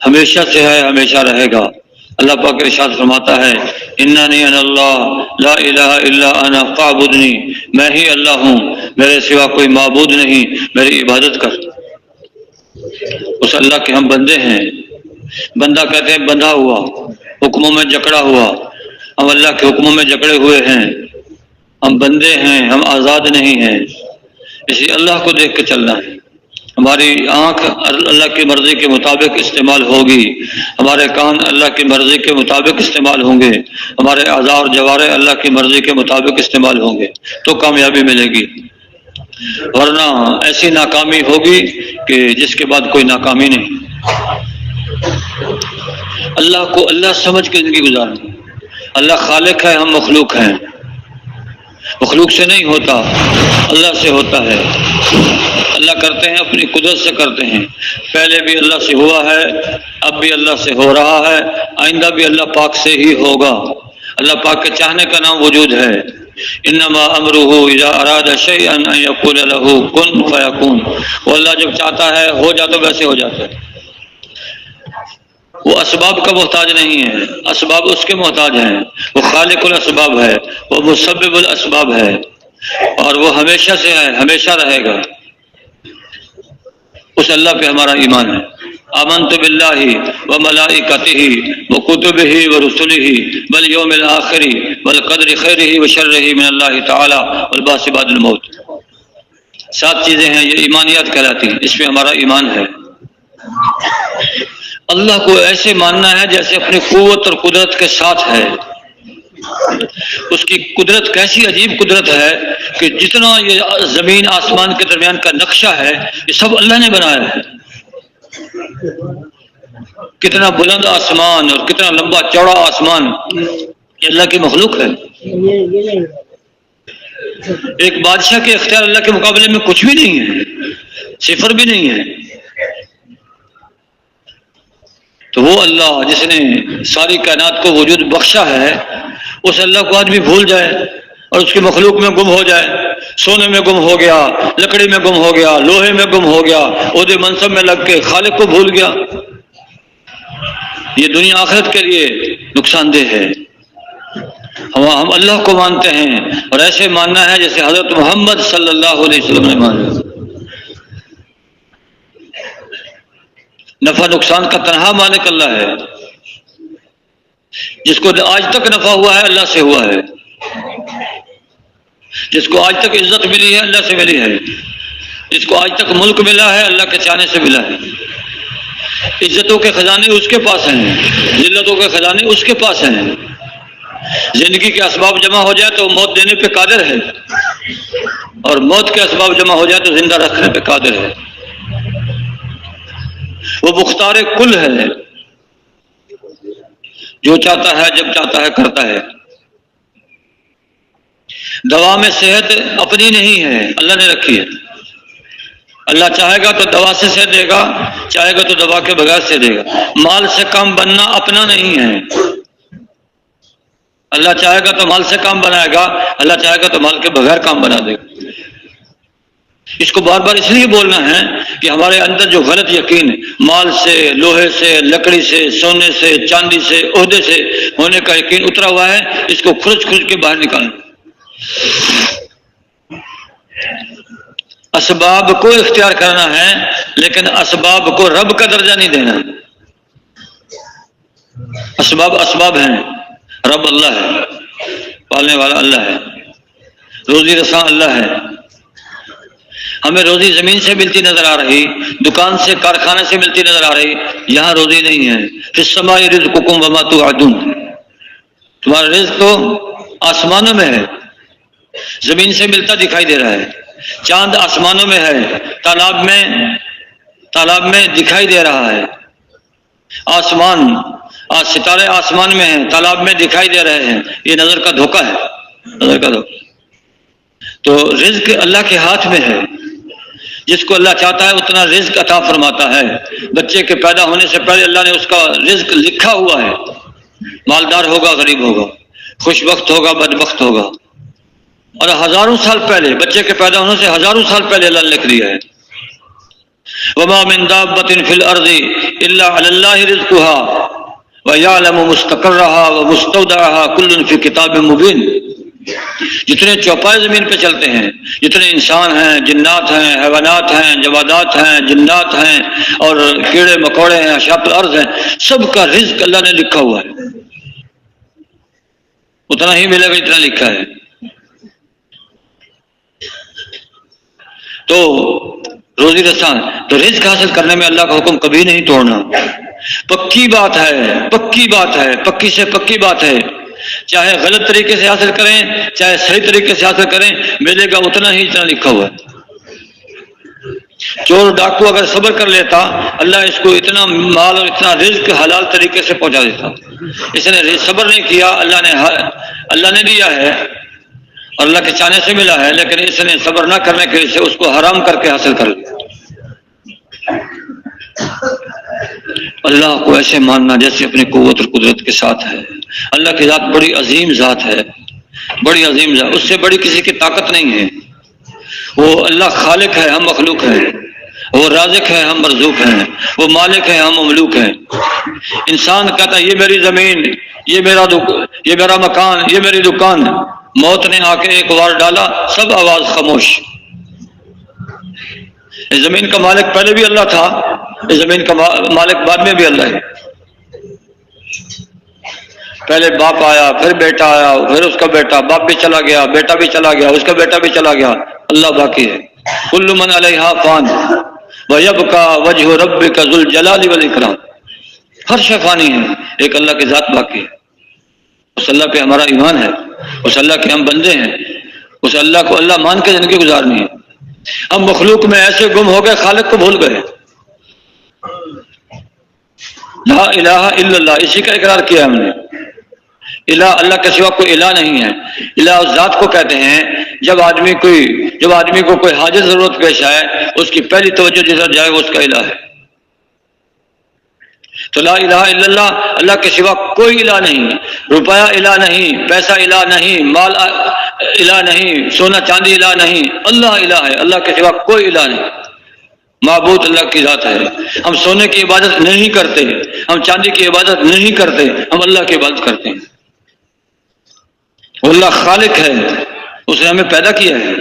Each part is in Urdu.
ہمیشہ سے ہے، ہمیشہ رہے گا۔ اللہ پاک ارشاد فرماتا ہے اننی انا اللہ لا الہ الا انا فاعبدنی، میں ہی اللہ ہوں، میرے سوا کوئی معبود نہیں، میری عبادت کر۔ اس اللہ کے ہم بندے ہیں۔ بندہ کہتے ہیں بندھا ہوا، حکموں میں جکڑا ہوا، ہم اللہ کے حکموں میں جکڑے ہوئے ہیں، ہم بندے ہیں، ہم آزاد نہیں ہیں۔ اسی اللہ کو دیکھ کے چلنا ہے۔ ہماری آنکھ اللہ کی مرضی کے مطابق استعمال ہوگی، ہمارے کان اللہ کی مرضی کے مطابق استعمال ہوں گے، ہمارے اعضاء اور جوارح اللہ کی مرضی کے مطابق استعمال ہوں گے تو کامیابی ملے گی، ورنہ ایسی ناکامی ہوگی کہ جس کے بعد کوئی ناکامی نہیں۔ اللہ کو اللہ سمجھ کے زندگی گزارنی۔ اللہ خالق ہے، ہم مخلوق ہیں۔ مخلوق سے نہیں ہوتا، اللہ سے ہوتا ہے۔ اللہ کرتے ہیں اپنی قدرت سے کرتے ہیں، پہلے بھی اللہ سے ہوا ہے، اب بھی اللہ سے ہو رہا ہے، آئندہ بھی اللہ پاک سے ہی ہوگا۔ اللہ پاک کے چاہنے کا نام وجود ہے۔ انما امرہ اذا اراد شیئا ان یقول له کن فیکون۔ وہ اللہ جب چاہتا ہے ہو جاتا ویسے ہو جاتا ہے۔ وہ اسباب کا محتاج نہیں ہے، اسباب اس کے محتاج ہیں۔ وہ خالق الاسباب ہے، وہ مسبب الاسباب ہے، اور وہ ہمیشہ سے ہے، ہمیشہ رہے گا۔ اس اللہ پہ ہمارا ایمان ہے۔ آمنت باللہ وملائکتہ وکتبہ ورسلہ والیوم الآخر والقدر خیرہ وشرہ من اللہ تعالی والبعث بعد الموت۔ 7 چیزیں ہیں، یہ ایمانیات کہلاتی ہیں، اس پہ ہمارا ایمان ہے۔ اللہ کو ایسے ماننا ہے جیسے اپنی قوت اور قدرت کے ساتھ ہے۔ اس کی قدرت کیسی عجیب قدرت ہے کہ جتنا یہ زمین آسمان کے درمیان کا نقشہ ہے یہ سب اللہ نے بنایا ہے۔ کتنا بلند آسمان اور کتنا لمبا چوڑا آسمان، یہ اللہ کی مخلوق ہے۔ ایک بادشاہ کے اختیار اللہ کے مقابلے میں کچھ بھی نہیں ہے، صفر بھی نہیں ہے۔ تو وہ اللہ جس نے ساری کائنات کو وجود بخشا ہے، اس اللہ کو آدمی بھول جائے اور اس کی مخلوق میں گم ہو جائے، سونے میں گم ہو گیا، لکڑی میں گم ہو گیا، لوہے میں گم ہو گیا، عہدے منصب میں لگ کے خالق کو بھول گیا، یہ دنیا آخرت کے لیے نقصان دہ ہے۔ ہم اللہ کو مانتے ہیں اور ایسے ماننا ہے جیسے حضرت محمد صلی اللہ علیہ وسلم نے مانا۔ نفع نقصان کا تنہا مالک اللہ ہے، جس کو آج تک نفع ہوا ہے اللہ سے ہوا ہے، جس کو آج تک عزت ملی ہے اللہ سے ملی ہے، جس کو آج تک ملک ملا ہے اللہ کے چاہنے سے ملا ہے۔ عزتوں کے خزانے اس کے پاس ہیں، ذلتوں کے خزانے اس کے پاس ہیں۔ زندگی کے اسباب جمع ہو جائے تو موت دینے پہ قادر ہے، اور موت کے اسباب جمع ہو جائے تو زندہ رکھنے پہ قادر ہے۔ وہ مختار کل ہے، جو چاہتا ہے جب چاہتا ہے کرتا ہے۔ دوا میں صحت اپنی نہیں ہے، اللہ نے رکھی ہے۔ اللہ چاہے گا تو دوا سے صحت دے گا، چاہے گا تو دوا کے بغیر سے دے گا۔ مال سے کام بننا اپنا نہیں ہے، اللہ چاہے گا تو مال سے کام بنائے گا، اللہ چاہے گا تو مال کے بغیر کام بنا دے گا۔ اس کو بار بار اس لیے بولنا ہے کہ ہمارے اندر جو غلط یقین مال سے، لوہے سے، لکڑی سے، سونے سے، چاندی سے، عہدے سے ہونے کا یقین اترا ہوا ہے، اس کو کھرچ کے باہر نکالنا۔ اسباب کو اختیار کرنا ہے، لیکن اسباب کو رب کا درجہ نہیں دینا۔ اسباب ہیں، رب اللہ ہے، پالنے والا اللہ ہے، روزی رساں اللہ ہے۔ ہمیں روزی زمین سے ملتی نظر آ رہی، دکان سے، کارخانے سے ملتی نظر آ رہی، یہاں روزی نہیں ہے۔ فی السماء رزقکم وما توعدون، تمہارا رزق تو آسمانوں میں ہے، زمین سے ملتا دکھائی دے رہا ہے۔ چاند آسمانوں میں ہے، تالاب میں دکھائی دے رہا ہے۔ ستارے آسمان میں ہیں، تالاب میں دکھائی دے رہے ہیں۔ یہ نظر کا دھوکہ ہے، نظر کا دھوکہ۔ تو رزق اللہ کے ہاتھ میں ہے، جس کو اللہ چاہتا ہے اتنا رزق عطا فرماتا ہے۔ بچے کے پیدا ہونے سے پہلے اللہ نے اس کا رزق لکھا ہوا ہے، مالدار ہوگا، غریب ہوگا، خوش بخت ہوگا، بدبخت ہوگا، اور ہزاروں سال پہلے، بچے کے پیدا ہونے سے ہزاروں سال پہلے اللہ نے لکھ دیا ہے۔ وما من دابۃ فی الارض الا علی اللہ رزقها ویعلم مستقرها ومستودعها کل فی کتاب مبین۔ جتنے چوپائے زمین پہ چلتے ہیں، جتنے انسان ہیں، جنات ہیں، حیوانات ہیں، جمادات ہیں، جنات ہیں، اور کیڑے مکوڑے ہیں، اشیاء الارض ہیں، سب کا رزق اللہ نے لکھا ہوا ہے، اتنا ہی ملے گا اتنا لکھا ہے۔ تو روزی رسان، تو رزق حاصل کرنے میں اللہ کا حکم کبھی نہیں توڑنا۔ پکی بات ہے، پکی بات ہے، پکی سے پکی بات ہے، چاہے غلط طریقے سے حاصل کریں چاہے صحیح طریقے سے حاصل کریں، ملے گا اتنا ہی جتنا لکھا ہوا ہے۔ چور ڈاکو اگر صبر کر لیتا، اللہ اس کو اتنا مال اور اتنا رزق حلال طریقے سے پہنچا دیتا۔ اس نے صبر نہیں کیا، اللہ نے دیا ہے اور اللہ کے چاہنے سے ملا ہے، لیکن اس نے صبر نہ کرنے کے لیے اس کو حرام کر کے حاصل کر لیا۔ اللہ کو ایسے ماننا جیسے اپنی قوت اور قدرت کے ساتھ ہے۔ اللہ کی ذات بڑی عظیم ذات ہے، بڑی عظیم ذات، اس سے بڑی کسی کی طاقت نہیں ہے۔ وہ اللہ خالق ہے، ہم مخلوق ہیں، وہ رازق ہے، ہم مرزوق ہیں، وہ مالک ہے، ہم مملوک ہیں۔ انسان کہتا ہے یہ میری زمین، یہ میرا مکان، یہ میری دکان، موت نے آ کے ایک وار ڈالا، سب آواز خاموش۔ اس زمین کا مالک پہلے بھی اللہ تھا، اس زمین کا مالک بعد میں بھی اللہ ہے۔ پہلے باپ آیا، پھر بیٹا آیا، پھر اس کا بیٹا، باپ بھی چلا گیا، بیٹا بھی چلا گیا، اس کا بیٹا بھی چلا گیا، اللہ باقی ہے۔ کل من علیہا فان ویبقی وجہ ربک ذو الجلال والاکرام، ہر شے فانی ہے، ایک اللہ کی ذات باقی ہے۔ اس اللہ پہ ہمارا ایمان ہے، اس اللہ کے ہم بندے ہیں، اس اللہ کو اللہ مان کے زندگی گزارنی ہے۔ ہم مخلوق میں ایسے گم ہو گئے، خالق کو بھول گئے۔ لا الہ الا اللہ، اسی کا اقرار کیا ہم نے۔ الہ، اللہ کے سوا کوئی الہ نہیں ہے۔ الہ اس ذات کو کہتے ہیں جب آدمی کو کوئی حاجت ضرورت پیش آئے، اس کی پہلی توجہ جس طرف جائے وہ اس کا الہ ہے۔ تو لا الہ الا اللہ، اللہ کے سوا کوئی الہ نہیں، روپیہ الہ نہیں، پیسہ الہ نہیں، مال الہ نہیں، سونا چاندی الہ نہیں، اللہ الہ ہے، اللہ کے سوا کوئی الہ نہیں۔ معبود اللہ کی ذات ہے۔ ہم سونے کی عبادت نہیں کرتے، ہم چاندی کی عبادت نہیں کرتے، ہم اللہ کی عبادت کرتے ہیں۔ اللہ خالق ہے، اس نے ہمیں پیدا کیا ہے،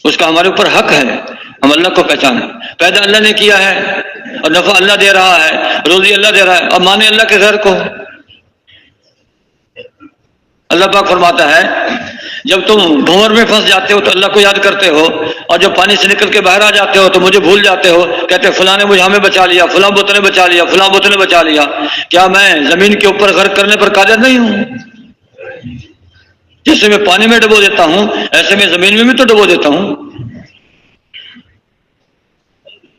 اس کا ہمارے اوپر حق ہے، ہم اللہ کو پہچانیں۔ پیدا اللہ نے کیا ہے اور نفع اللہ دے رہا ہے، روزی اللہ دے رہا ہے، اب مانے اللہ کے غیر کو۔ اللہ پاک فرماتا ہے جب تم بھنور میں پھنس جاتے ہو تو اللہ کو یاد کرتے ہو، اور جب پانی سے نکل کے باہر آ جاتے ہو تو مجھے بھول جاتے ہو، کہتے فلاں نے مجھے ہمیں بچا لیا، فلاں بت نے بچا لیا، فلاں بت نے بچا لیا۔ کیا میں زمین کے اوپر غرق کرنے پر قادر نہیں ہوں؟ جیسے میں پانی میں ڈبو دیتا ہوں ایسے میں زمین میں بھی تو ڈبو دیتا ہوں۔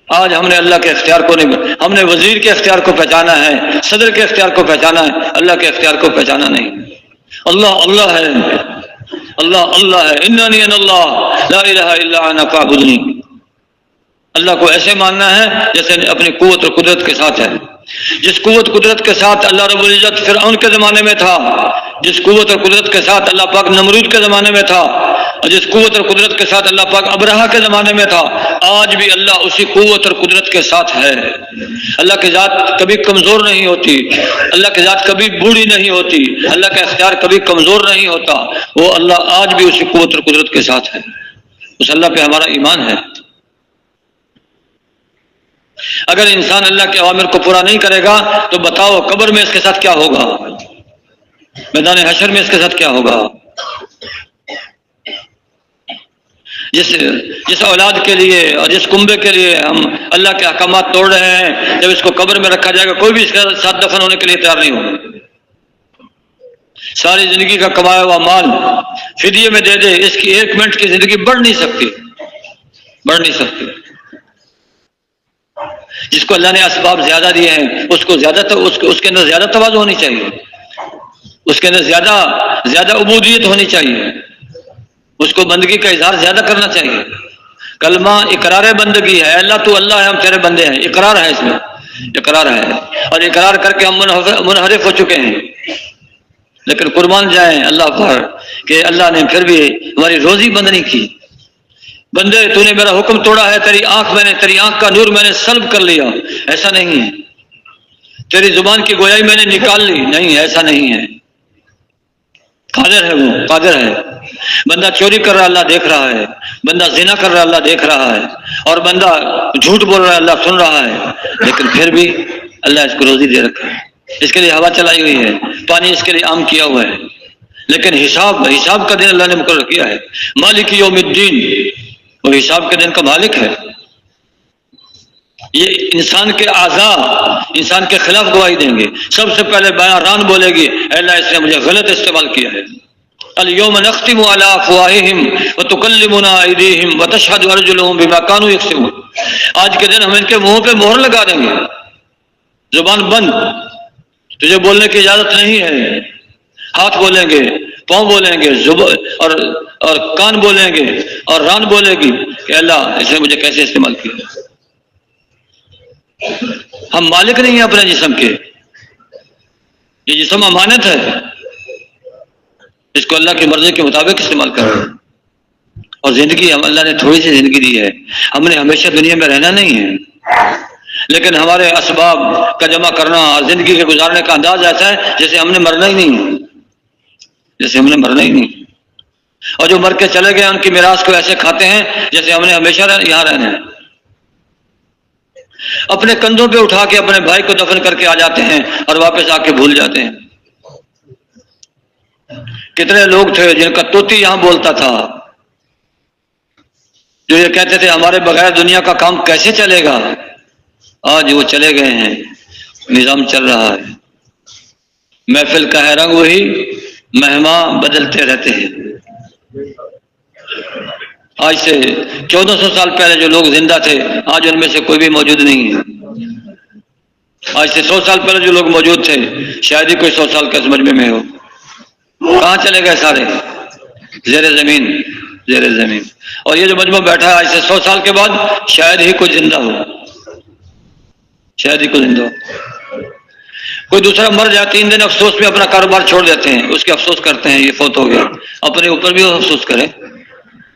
آج ہم نے اللہ کے اختیار کو نہیں، ہم نے وزیر کے اختیار کو پہچانا ہے، صدر کے اختیار کو پہچانا ہے، اللہ کے اختیار کو پہچانا نہیں۔ اللہ اللہ ہے، اللہ اللہ ہے، اننی انا اللہ لا الہ الا انا فاعبدنی۔ اللہ کو ایسے ماننا ہے جیسے اپنی قوت اور قدرت کے ساتھ ہے۔ جس قوت قدرت کے ساتھ اللہ رب العزت فرعون کے زمانے میں تھا، جس قوت اور قدرت کے ساتھ اللہ پاک نمرود کے زمانے میں تھا، اور جس قوت اور قدرت کے ساتھ اللہ پاک ابرہہ کے زمانے میں تھا، آج بھی اللہ اسی قوت اور قدرت کے ساتھ ہے۔ اللہ کی ذات کبھی کمزور نہیں ہوتی، اللہ کی ذات کبھی بوڑھی نہیں ہوتی، اللہ کا اختیار کبھی کمزور نہیں ہوتا، وہ اللہ آج بھی اسی قوت اور قدرت کے ساتھ ہے۔ اس اللہ پہ ہمارا ایمان ہے۔ اگر انسان اللہ کے اوامر کو پورا نہیں کرے گا تو بتاؤ قبر میں اس کے ساتھ کیا ہوگا، میدان حشر میں اس کے ساتھ کیا ہوگا۔ جس اولاد کے لیے اور جس کنبے کے لیے ہم اللہ کے احکامات توڑ رہے ہیں، جب اس کو قبر میں رکھا جائے گا کوئی بھی اس کے ساتھ دفن ہونے کے لیے تیار نہیں ہوگا۔ ساری زندگی کا کمایا ہوا مال فدیے میں دے دے، اس کی 1 منٹ کی زندگی بڑھ نہیں سکتی، بڑھ نہیں سکتی۔ جس کو اللہ نے اسباب زیادہ دیے ہیں اس کو زیادہ اس کے اندر زیادہ تواضع ہونی چاہیے، اس کے اندر زیادہ عبودیت ہونی چاہیے، اس کو بندگی کا اظہار زیادہ کرنا چاہیے۔ کلمہ اقرار بندگی ہے، اللہ تو اللہ ہے، ہم تیرے بندے ہیں، اقرار ہے، اس میں اقرار ہے، اور اقرار کر کے ہم منحرف ہو چکے ہیں۔ لیکن قربان جائیں اللہ پر کہ اللہ نے پھر بھی ہماری روزی بند نہیں کی، بندے تو نے میرا حکم توڑا ہے، تیری آنکھ کا نور میں نے سلب کر لیا، ایسا نہیں ہے۔ تیری زبان کی گویائی میں نے نکال لی، نہیں ایسا نہیں ہے۔ قادر ہے، وہ قادر ہے۔ بندہ چوری کر رہا ہے، اللہ دیکھ رہا ہے، بندہ زنا کر رہا ہے، اللہ دیکھ رہا ہے، اور بندہ جھوٹ بول رہا ہے، اللہ سن رہا ہے، لیکن پھر بھی اللہ اس کو روزی دے رکھا ہے، اس کے لیے ہوا چلائی ہوئی ہے، پانی اس کے لیے عام کیا ہوا ہے، لیکن حساب کا دن اللہ نے مقرر کیا ہے۔ مالک یوم الدین، وہ حساب کے دن کا مالک ہے۔ یہ انسان کے اعضاء انسان کے خلاف گواہی دیں گے۔ سب سے پہلے بیان ران بولے گی، اے اللہ اس نے مجھے غلط استعمال کیا ہے۔ الیوم نختم علی افواہہم وتکلمنا ایدیہم وتشہد ارجلہم بما کانوا یکسبون۔ آج کے دن ہم ان کے منہ پہ مہر لگا دیں گے، زبان بند، تجھے بولنے کی اجازت نہیں ہے۔ ہاتھ بولیں گے، پاؤں بولیں گے، اور کان بولیں گے، اور ران بولے گی کہ اللہ اس نے مجھے کیسے استعمال کیا۔ ہم مالک نہیں ہیں اپنے جسم کے، یہ جسم امانت ہے، اس کو اللہ کی مرضی کے مطابق استعمال کرو۔ اور زندگی ہم اللہ نے تھوڑی سی زندگی دی ہے، ہم نے ہمیشہ دنیا میں رہنا نہیں ہے، لیکن ہمارے اسباب کا جمع کرنا اور زندگی کے گزارنے کا انداز ایسا ہے جیسے ہم نے مرنا ہی نہیں ہے، جیسے ہم نے مرنا ہی نہیں۔ اور جو مر کے چلے گئے ان کی میراث کو ایسے کھاتے ہیں جیسے ہم نے ہمیشہ یہاں رہنا ہے۔ اپنے کندھوں پہ اٹھا کے اپنے بھائی کو دفن کر کے آ جاتے ہیں اور واپس آ کے بھول جاتے ہیں۔ کتنے لوگ تھے جن کا طوطی یہاں بولتا تھا، جو یہ کہتے تھے ہمارے بغیر دنیا کا کام کیسے چلے گا، آج وہ چلے گئے ہیں، نظام چل رہا ہے، محفل کا ہے رنگ وہی، مہمان بدلتے رہتے ہیں۔ آج سے 1400 سال پہلے جو لوگ زندہ تھے آج ان میں سے کوئی بھی موجود نہیں ہے۔ آج سے 100 سال پہلے جو لوگ موجود تھے شاید ہی کوئی 100 سال کا اس مجمع میں ہو۔ کہاں چلے گئے سارے؟ زیر زمین۔ اور یہ جو مجمع بیٹھا ہے آج سے 100 سال کے بعد شاید ہی کوئی زندہ ہو، شاید ہی کوئی زندہ ہو۔ کوئی دوسرا مر جائے 3 دن افسوس میں اپنا کاروبار چھوڑ دیتے ہیں، اس کے افسوس کرتے ہیں یہ فوت ہو گیا، اپنے اوپر بھی افسوس کرے،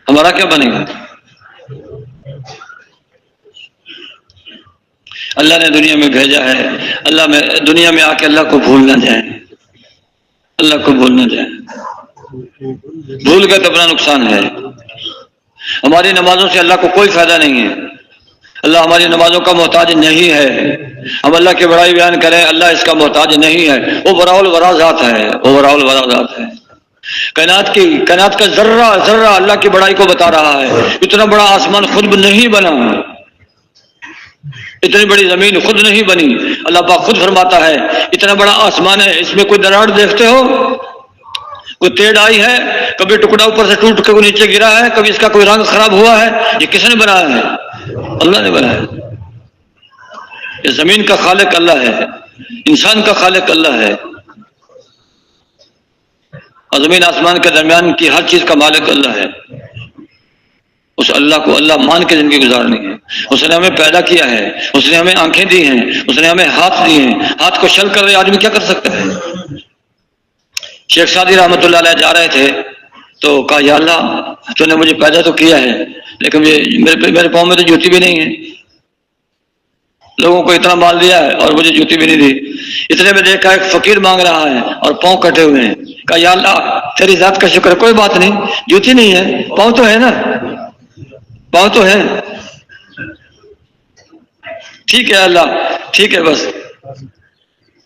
ہمارا کیا بنے گا؟ اللہ نے دنیا میں بھیجا ہے، اللہ میں دنیا میں آ کے اللہ کو بھول نہ جائیں، اللہ کو بھول نہ جائیں، بھول گئے تو اپنا نقصان ہے۔ ہماری نمازوں سے اللہ کو کوئی فائدہ نہیں ہے، اللہ ہماری نمازوں کا محتاج نہیں ہے۔ ہم اللہ کی بڑائی بیان کریں، اللہ اس کا محتاج نہیں ہے، وہ براء الورا ذات ہے، وہ براء الورا ذات ہے۔ کائنات کا ذرہ اللہ کی بڑائی کو بتا رہا ہے۔ اتنا بڑا آسمان خود نہیں بنا، اتنی بڑی زمین خود نہیں بنی، اللہ پاک خود فرماتا ہے اتنا بڑا آسمان ہے، اس میں کوئی دراڑ دیکھتے ہو؟ کوئی ٹیڑھ آئی ہے؟ کبھی ٹکڑا اوپر سے ٹوٹ کے نیچے گرا ہے؟ کبھی اس کا کوئی رنگ خراب ہوا ہے؟ یہ کس نے بنایا ہے؟ اللہ نے بنایا ہے۔ یہ زمین کا خالق اللہ ہے، انسان کا خالق اللہ ہے، اور زمین آسمان کے درمیان کی ہر چیز کا مالک اللہ ہے۔ اس اللہ کو اللہ مان کے زندگی گزارنی ہے۔ اس نے ہمیں پیدا کیا ہے، اس نے ہمیں آنکھیں دی ہیں، اس نے ہمیں ہاتھ دیے ہیں۔ ہاتھ کو شل کر رہے آدمی کیا کر سکتا ہے؟ شیخ سعدی رحمۃ اللہ علیہ جا رہے تھے تو کہا یا اللہ تو نے مجھے پیدا تو کیا ہے لیکن میرے پاؤں میں تو جوتی بھی نہیں ہے، لوگوں کو اتنا مال دیا ہے اور مجھے جوتی بھی نہیں دی۔ اتنے میں دیکھا ایک فقیر مانگ رہا ہے اور پاؤں کٹے ہوئے ہیں، کہا یا اللہ تیری ذات کا شکر ہے، کوئی بات نہیں، جوتی نہیں ہے، پاؤں تو ہے نا، پاؤں تو ہے، ٹھیک ہے اللہ، ٹھیک ہے، بس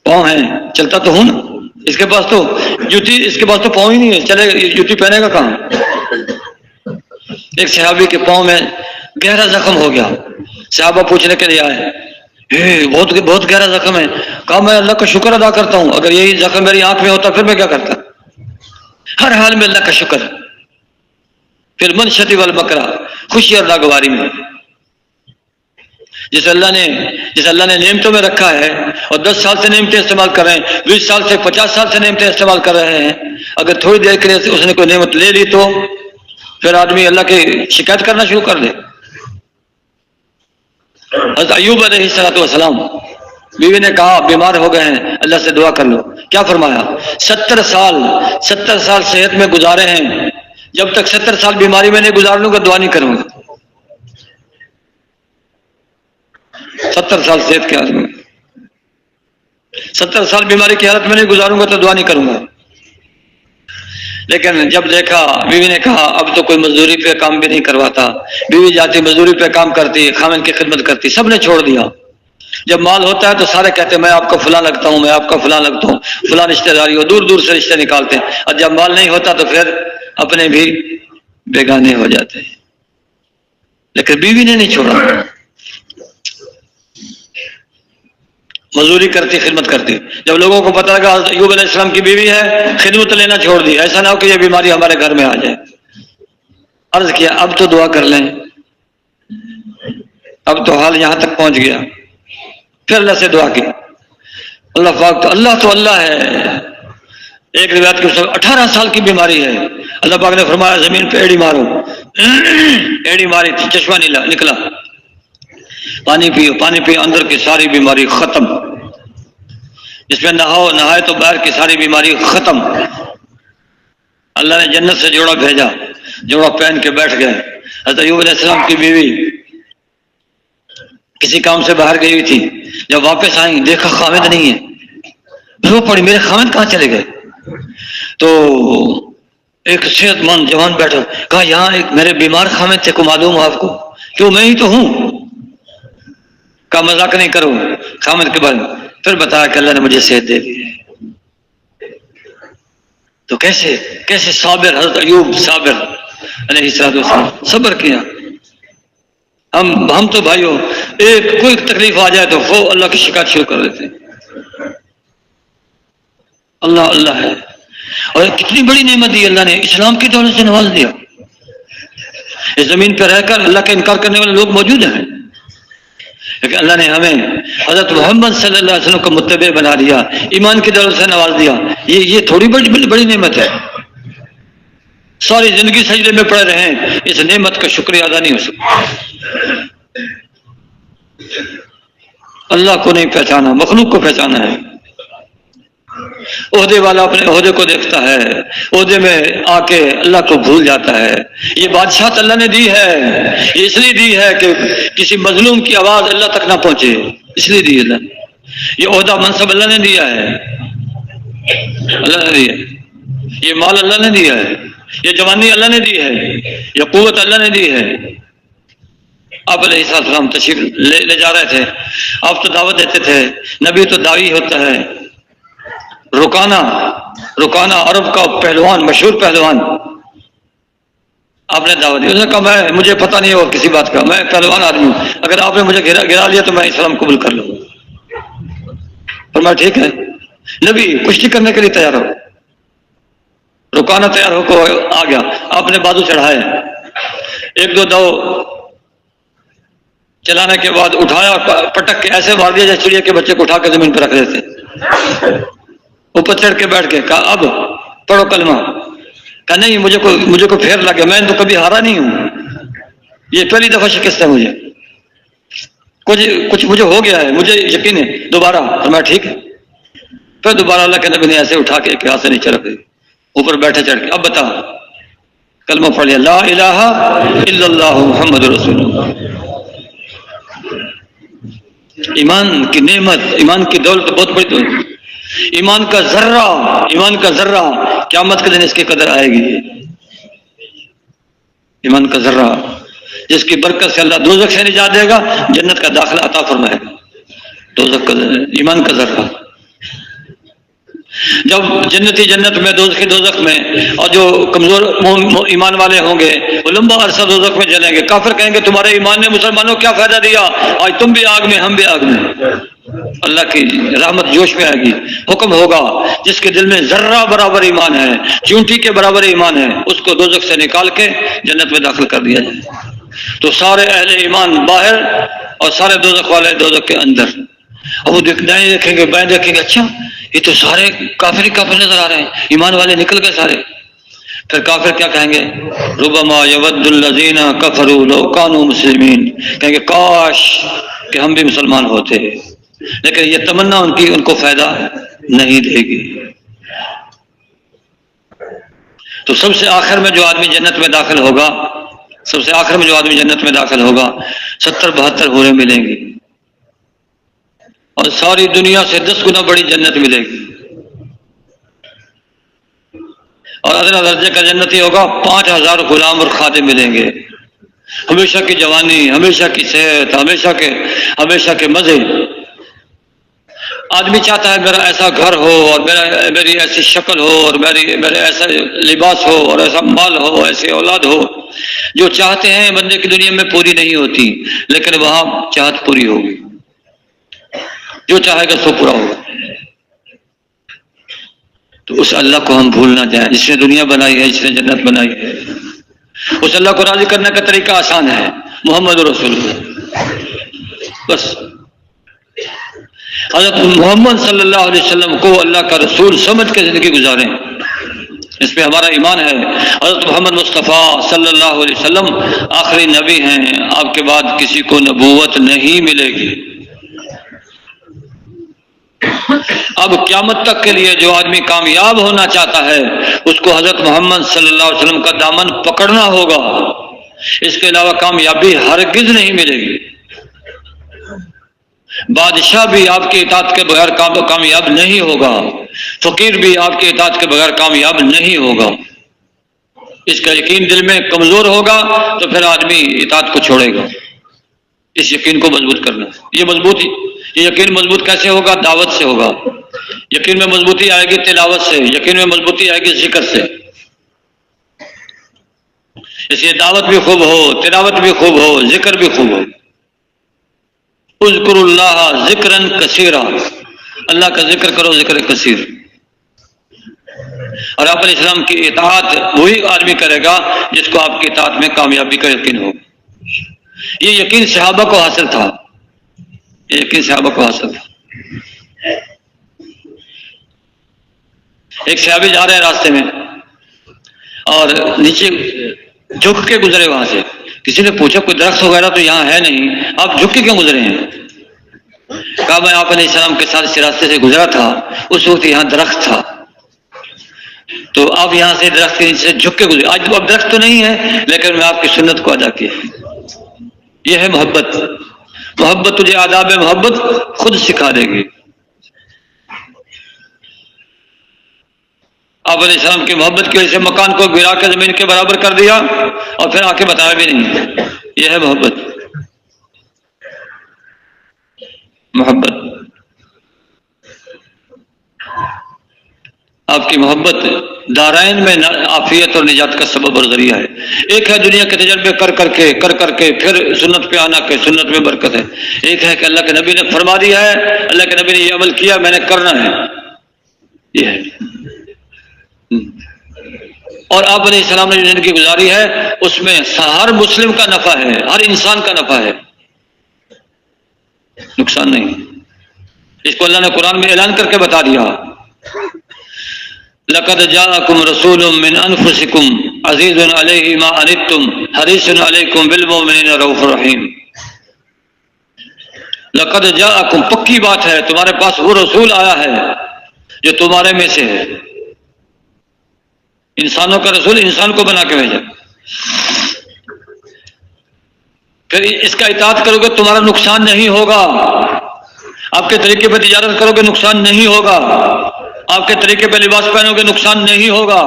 پاؤں ہیں، چلتا تو ہوں نا۔ اس کے پاس تو پاؤں ہی نہیں ہے، چلے جوتی پہنے گا کہاں؟ ایک صحابی کے پاؤں میں گہرا زخم ہو گیا، صحابہ پوچھنے کے لیے آئے، بہت گہرا زخم ہے۔ کہا میں اللہ کا شکر ادا کرتا ہوں، اگر یہی زخم میری آنکھ میں ہوتا پھر میں کیا کرتا؟ ہر حال میں اللہ کا شکر، پھر منشتی والمکرہ، خوشی اور ناگواری میں۔ جس اللہ نے نعمتوں میں رکھا ہے اور 10 سال سے نعمتیں استعمال کر رہے ہیں، 20 سال سے 50 سال سے نعمتیں استعمال کر رہے ہیں، اگر تھوڑی دیر کے لیے اس نے کوئی نعمت لے لی تو پھر آدمی اللہ کی شکایت کرنا شروع کر دے۔ حضرت ایوب علیہ السلام، بیوی نے کہا بیمار ہو گئے ہیں، اللہ سے دعا کر لو، کیا فرمایا؟ 70 سال صحت میں گزارے ہیں، جب تک 70 سال بیماری میں نہیں گزار لوں گا دعا نہیں کروں گا۔ 70 سال صحت کے حالت میں، 70 سال بیماری کی حالت میں نہیں گزاروں گا تو دعا نہیں کروں گا۔ لیکن جب دیکھا، بیوی نے کہا اب تو کوئی مزدوری پہ کام بھی نہیں کرواتا، بیوی جاتی مزدوری پہ کام کرتی، خامن کی خدمت کرتی، سب نے چھوڑ دیا۔ جب مال ہوتا ہے تو سارے کہتے ہیں میں آپ کا فلاں لگتا ہوں، میں آپ کا فلاں لگتا ہوں، فلاں رشتہ داری ہو، دور دور سے رشتے نکالتے ہیں، اور جب مال نہیں ہوتا تو پھر اپنے بھی بیگانے ہو جاتے ہیں۔ لیکن بیوی نے نہیں چھوڑا، مزدوری کرتی، خدمت کرتی۔ جب لوگوں کو پتا لگا ایوب علیہ السلام کی بیوی ہے، خدمت لینا چھوڑ دی، ایسا نہ ہو کہ یہ بیماری ہمارے گھر میں آ جائے۔ عرض کیا اب تو دعا کر لیں، اب تو حال یہاں تک پہنچ گیا۔ پھر اللہ سے دعا کی، اللہ پاک تو اللہ ہے۔ ایک روایت کے 18 سال کی بیماری ہے، اللہ پاک نے فرمایا زمین پہ ایڑی مارو، ایڑی ماری تھی، چشمہ نکلا، پانی پیو، پانی پیو، اندر کی ساری بیماری ختم، جس میں نہاؤ، نہائے تو باہر کی ساری بیماری ختم۔ اللہ نے جنت سے جوڑا بھیجا، جوڑا پہن کے بیٹھ گئے۔ حضرت ایوب علیہ السلام کی بیوی کسی کام سے باہر گئی ہوئی تھی، جب واپس آئیں دیکھا خامد نہیں ہے، رو پڑی میرے خامد کہاں چلے گئے؟ تو ایک صحت مند جوان بیٹھا، کہا یہاں ایک میرے بیمار خامد تھے، کو معلوم ہو آپ کو؟ کیوں میں ہی تو ہوں۔ کہا مذاق نہیں کرو خامد کے بارے میں۔ پھر بتایا کہ اللہ نے مجھے صحت دے دی ہے۔ تو کیسے صابر، حضرت ایوب صابر علیہ السلام صبر کیا۔ ہم تو بھائیو کوئی تکلیف آ جائے تو اللہ کی شکایت شروع کر دیتے ہیں۔ اللہ اللہ ہے، اور کتنی بڑی نعمت دی اللہ نے، اسلام کی دولت سے نواز دیا۔ اس زمین پہ رہ کر اللہ کا انکار کرنے والے لوگ موجود ہیں، لیکن اللہ نے ہمیں حضرت محمد صلی اللہ علیہ وسلم کو متبع بنا دیا، ایمان کی دولت سے نواز دیا۔ یہ تھوڑی بڑی نعمت ہے۔ ساری زندگی سجدے میں پڑے رہیں، اس نعمت کا شکریہ ادا نہیں ہو سکتا۔ اللہ کو نہیں پہچانا، مخلوق کو پہچانا ہے۔ عہدے والا اپنے عہدے کو دیکھتا ہے، عہدے میں آ کے اللہ کو بھول جاتا ہے۔ یہ بادشاہت اللہ نے دی ہے، یہ اس لیے دی ہے کہ کسی مظلوم کی آواز اللہ تک نہ پہنچے، اس لیے دی اللہ نے۔ یہ عہدہ منصب اللہ نے دیا ہے، اللہ نے دیا ہے۔ یہ مال اللہ نے دیا ہے، یہ جوانی اللہ نے دی ہے، یہ قوت اللہ نے دی ہے۔ آپ علیہ السلام تشریف لے جا رہے تھے، آپ تو دعوت دیتے تھے، نبی تو داعی ہوتا ہے۔ رکانہ عرب کا پہلوان، مشہور پہلوان، آپ نے دعوت دی۔ اس نے کہا مجھے پتہ نہیں ہو کسی بات کا، میں پہلوان آدمی ہوں، اگر آپ نے مجھے گرا لیا تو میں اسلام قبول کر لوں گا۔ فرمایا ٹھیک ہے، نبی کشتی کرنے کے لیے تیار ہو۔ رکانہ تیار ہو کو آ گیا، آپ نے بازو چڑھائے، ایک دو چلانے کے بعد اٹھایا، پٹک کے ایسے مار دیا جیسے چڑیا کے بچے کو اٹھا کے زمین پہ رکھ دیتے۔ اوپر چڑھ کے بیٹھ کے کہا اب پڑھو کلمہ۔ کہا نہیں، مجھے کو پھیر لگے، میں تو کبھی ہارا نہیں ہوں، یہ پہلی دفعہ شکست ہے مجھے، کچھ مجھے ہو گیا ہے، مجھے یقین ہے دوبارہ۔ فرمایا ٹھیک ہے۔ پھر دوبارہ اللہ کے نبی نے ایسے اٹھا کے ایک ہاتھ سے نیچے رکھ دی، اوپر بیٹھے چڑھ کے اب بتا کلمہ پڑھ لیا، لا الہ الا اللہ محمد رسول اللہ۔ ایمان کی نعمت، ایمان کی دولت بہت بڑی دولت۔ ایمان کا ذرہ قیامت کے دن اس کی قدر آئے گی۔ ایمان کا ذرہ جس کی برکت سے اللہ دوزخ سے نجات دے گا، جنت کا داخلہ عطا فرمائے گا۔ دوزخ کا ایمان کا ذرہ، جب جنتی جنت میں، دوزخی دوزخ میں، اور جو کمزور ایمان والے ہوں گے وہ لمبا عرصہ دوزخ میں جلیں گے۔ کافر کہیں گے تمہارے ایمان نے مسلمانوں کو کیا فائدہ دیا، آج تم بھی آگ میں، ہم بھی آگ میں۔ اللہ کی رحمت جوش میں آئے گی، حکم ہوگا جس کے دل میں ذرہ برابر ایمان ہے، چونٹی کے برابر ایمان ہے، اس کو دوزخ سے نکال کے جنت میں داخل کر دیا جائے۔ تو سارے اہل ایمان باہر اور سارے دوزخ والے دوزخ کے اندر۔ اب وہ دائیں دیکھیں گے، بائیں دیکھیں گے، اچھا یہ تو سارے کافر نظر آ رہے ہیں، ایمان والے نکل گئے سارے۔ پھر کافر کیا کہیں گے، ربما یود الذین کفروا لو کانوا مسلمین، کہیں گے کاش کہ ہم بھی مسلمان ہوتے، لیکن یہ تمنا ان کو فائدہ نہیں دے گی۔ تو سب سے آخر میں جو آدمی جنت میں داخل ہوگا، 70-72 حوریں ملیں گی، اور ساری دنیا سے 10 گنا بڑی جنت ملے گی، اور ادنا درجے کا جنتی ہوگا، 5000 غلام اور خادم ملیں گے، ہمیشہ کی جوانی، ہمیشہ کی صحت، ہمیشہ کے مزے۔ آدمی چاہتا ہے میرا ایسا گھر ہو، اور میری ایسی شکل ہو، اور میرے ایسا لباس ہو، اور ایسا مال ہو، ایسی اولاد ہو۔ جو چاہتے ہیں بندے کی دنیا میں پوری نہیں ہوتی، لیکن وہاں چاہت پوری ہوگی، جو چاہے گا سو پورا ہوگا۔ تو اس اللہ کو ہم بھول نہ جائیں جس نے دنیا بنائی ہے، جس نے جنت بنائی ہے۔ اس اللہ کو راضی کرنے کا طریقہ آسان ہے، محمد رسول اللہ۔ بس حضرت محمد صلی اللہ علیہ وسلم کو اللہ کا رسول سمجھ کے زندگی گزاریں، اس پہ ہمارا ایمان ہے۔ حضرت محمد مصطفیٰ صلی اللہ علیہ وسلم آخری نبی ہیں، آپ کے بعد کسی کو نبوت نہیں ملے گی۔ اب قیامت تک کے لیے جو آدمی کامیاب ہونا چاہتا ہے، اس کو حضرت محمد صلی اللہ علیہ وسلم کا دامن پکڑنا ہوگا، اس کے علاوہ کامیابی ہرگز نہیں ملے گی۔ بادشاہ بھی آپ کی اطاعت کے بغیر کامیاب نہیں ہوگا، فقیر بھی آپ کی اطاعت کے بغیر کامیاب نہیں ہوگا۔ اس کا یقین دل میں کمزور ہوگا تو پھر آدمی اطاعت کو چھوڑے گا۔ اس یقین کو مضبوط کرنا، یہ یقین مضبوط کیسے ہوگا؟ دعوت سے ہوگا۔ یقین میں مضبوطی آئے گی تلاوت سے، یقین میں مضبوطی آئے گی ذکر سے۔ اس لیے دعوت بھی خوب ہو، تلاوت بھی خوب ہو، ذکر بھی خوب ہو۔ اذکر اللہ ذکرن کثیرا، اللہ کا ذکر کرو، ذکر کثیر۔ اور آپ علیہ السلام کی اطاعت وہی آدمی کرے گا جس کو آپ کی اطاعت میں کامیابی کا یقین ہو۔ یہ یقین صحابہ کو حاصل تھا، یہ یقین صحابہ کو حاصل تھا۔ ایک صحابی جا رہے ہیں راستے میں اور نیچے جھک کے گزرے، وہاں سے کسی نے پوچھا کوئی درخت وغیرہ تو یہاں ہے نہیں، آپ جھک کے کیوں گزرے ہیں؟ کہا میں آپ علیہ السلام کے ساتھ اس راستے سے گزرا تھا، اس وقت یہاں درخت تھا، تو آپ یہاں سے درخت کے نیچے جھک کے گزرے۔ آج اب درخت تو نہیں ہے، لیکن میں آپ کی سنت کو ادا کیا۔ یہ ہے محبت۔ محبت تجھے آداب محبت خود سکھا دے گی۔ آپ علیہ السلام کی محبت کی وجہ سے مکان کو گرا کے زمین کے برابر کر دیا، اور پھر آ کے بتایا بھی نہیں۔ یہ ہے محبت۔ محبت، آپ کی محبت دارائن میں عافیت اور نجات کا سبب اور ذریعہ ہے۔ ایک ہے دنیا کے تجربے کر کے پھر سنت پہ آنا کہ سنت میں برکت ہے۔ ایک ہے کہ اللہ کے نبی نے فرما دیا ہے، اللہ کے نبی نے یہ عمل کیا، میں نے کرنا ہے، یہ ہے۔ اور آپ علیہ السلام نے جو زندگی گزاری ہے اس میں ہر مسلم کا نفع ہے، ہر انسان کا نفع ہے، نقصان نہیں۔ اس کو اللہ نے قرآن میں اعلان کر کے بتا دیا، لَقَدْ جَاءَكُمْ رَسُولٌ مِّنْ أَنفُسِكُمْ عَزِيزٌ عَلَيْهِ مَا عَنِتُّمْ حَرِيصٌ عَلَيْكُمْ بِالْمُؤْمِنِينَ رَءُوفٌ رَحِيمٌ۔ لَقَدْ جَاءَكُمْ، پکی بات ہے، تمہارے پاس وہ رسول آیا ہے جو تمہارے میں سے ہے۔ انسانوں کا رسول انسان کو بنا کے بھیجا۔ پھر اس کا اطاعت کرو گے تمہارا نقصان نہیں ہوگا، آپ کے طریقے پہ تجارت کرو گے نقصان نہیں ہوگا، آپ کے طریقے پہ لباس پہنو گے نقصان نہیں ہوگا،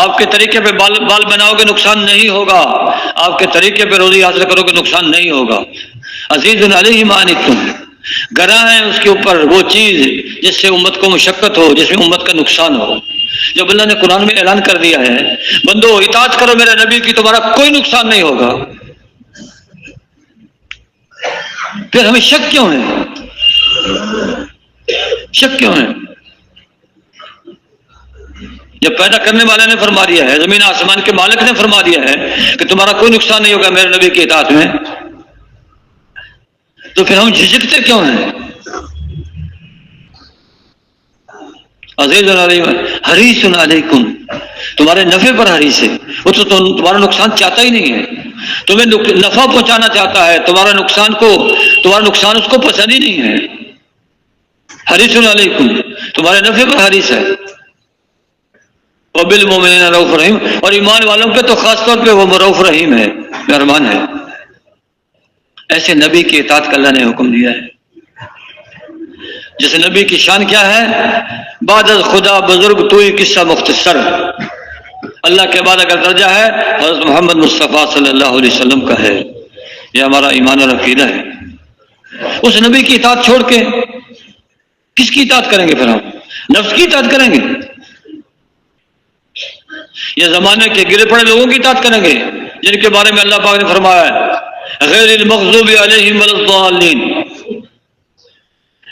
آپ کے طریقے پہ بال بناؤ گے نقصان نہیں ہوگا، آپ کے طریقے پہ روزی حاصل کرو گے نقصان نہیں ہوگا۔ عزیز علیہ ما عنتم، گراں ہے اس کے اوپر وہ چیز جس سے امت کو مشقت ہو، جس میں امت کا نقصان ہو۔ جب اللہ نے قرآن میں اعلان کر دیا ہے بندو اطاعت کرو میرے نبی کی، تمہارا کوئی نقصان نہیں ہوگا، پھر ہمیں شک کیوں ہے؟ شک کیوں ہے؟ جب پیدا کرنے والے نے فرما دیا ہے، زمین آسمان کے مالک نے فرما دیا ہے کہ تمہارا کوئی نقصان نہیں ہوگا میرے نبی کی اطاعت میں، تو پھر ہم جھجکتے کیوں ہیں؟ عزیز علیہ حریص علیکم، تمہارے نفع پر حریص ہے، وہ تو تمہارا نقصان چاہتا ہی نہیں ہے، تمہیں نفع پہنچانا چاہتا ہے، تمہارا نقصان اس کو پسند ہی نہیں ہے۔ حریص علیکم، تمہارے نفع پر حریص ہے۔ وبالمؤمنین رؤوف رحیم، اور ایمان والوں کے تو خاص طور پہ وہ رؤوف رحیم ہے، مہربان ہے۔ ایسے نبی کی اطاعت کا اللہ نے حکم دیا ہے۔ جیسے نبی کی شان کیا ہے؟ بعد از خدا بزرگ تو ہی قصہ مختصر، اللہ کے بعد اگر درجہ ہے حضرت محمد مصطفیٰ صلی اللہ علیہ وسلم کا ہے. یہ ہمارا ایمان اور عقیدہ ہے. اس نبی کی اطاعت چھوڑ کے کس کی اطاعت کریں گے؟ پھر ہم نفس کی اطاعت کریں گے یا زمانے کے گرے پڑے لوگوں کی اطاعت کریں گے جن کے بارے میں اللہ پاک نے فرمایا ہے غیر المغضوب علیہم ولا الضالین؟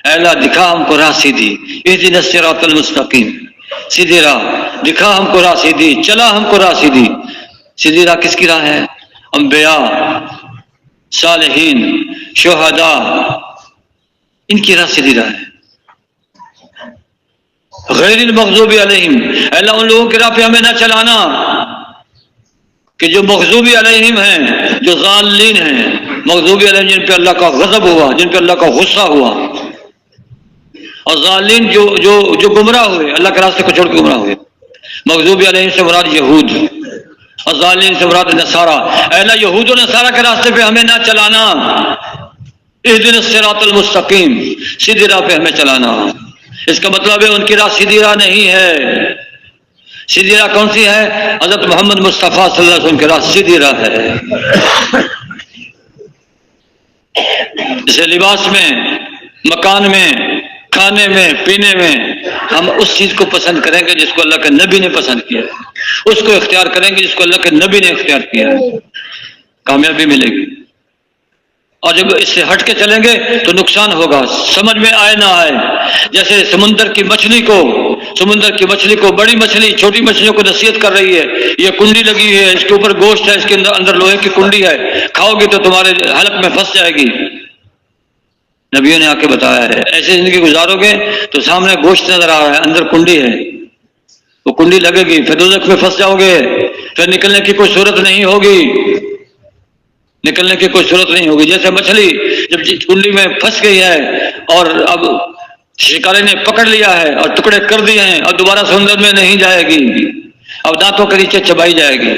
اے اللہ دکھا ہم کو راہ سیدھی، اہدنا الصراط المستقیم، سیدھی راہ دکھا ہم کو راہ سیدھی، چلا ہم کو راہ سیدھی. سیدھی راہ کس کی راہ ہے؟ انبیاء، صالحین، شہداء، ان کی راہ سیدھی راہ ہے. غیر المغضوب علیہم، اللہ ان لوگوں کی راہ پہ ہمیں نہ چلانا کہ جو مغضوب علیہم ہیں، جو ضالین ہیں. مغضوب علیہم جن پہ اللہ کا غضب ہوا، جن پہ اللہ کا غصہ ہوا، اور ضالین جو گمراہ ہوئے، اللہ کے راستے کو چھوڑ کے گمراہ ہوئے. مغضوب علیہم سے مراد یہود اور ضالین سے مراد نصارہ. اے اللہ یہود و نصارہ کے راستے پہ ہمیں نہ چلانا. اہدنا الصراط المستقیم، سیدھی راہ پہ ہمیں چلانا. اس کا مطلب ہے ان کی راہ سیدھی راہ نہیں ہے. سیدھی راہ کون سی ہے؟ حضرت محمد مصطفیٰ صلی اللہ علیہ وسلم کی راہ سیدھی راہ ہے. جیسے لباس میں، مکان میں، کھانے میں، پینے میں ہم اس چیز کو پسند کریں گے جس کو اللہ کے نبی نے پسند کیا ہے، اس کو اختیار کریں گے جس کو اللہ کے نبی نے اختیار کیا ہے، کامیابی ملے گی. اور جب اس سے ہٹ کے چلیں گے تو نقصان ہوگا، سمجھ میں آئے نہ آئے. جیسے سمندر کی مچھلی کو بڑی مچھلی چھوٹی مچھلیوں کو نصیحت کر رہی ہے، یہ کنڈی لگی ہے، اس کے اوپر گوشت ہے، اس کے اندر لوہے کی کنڈی ہے، کھاؤ گے تو تمہارے حلق میں پھنس جائے گی. نبیوں نے آ کے بتایا ہے ایسے زندگی گزارو گے تو سامنے گوشت نظر آ رہا ہے، اندر کنڈی ہے، وہ کنڈی لگے گی، پھر دوزخ میں پھنس جاؤ گے، پھر نکلنے کی کوئی صورت نہیں ہوگی. نکلنے کی کوئی صورت نہیں ہوگی. جیسے مچھلی جب کنڈی میں پھنس گئی ہے اور اب شکاری نے پکڑ لیا ہے اور ٹکڑے کر دیے ہیں اور دوبارہ سمندر میں نہیں جائے گی، اب دانتوں کے نیچے چبائی جائے گی.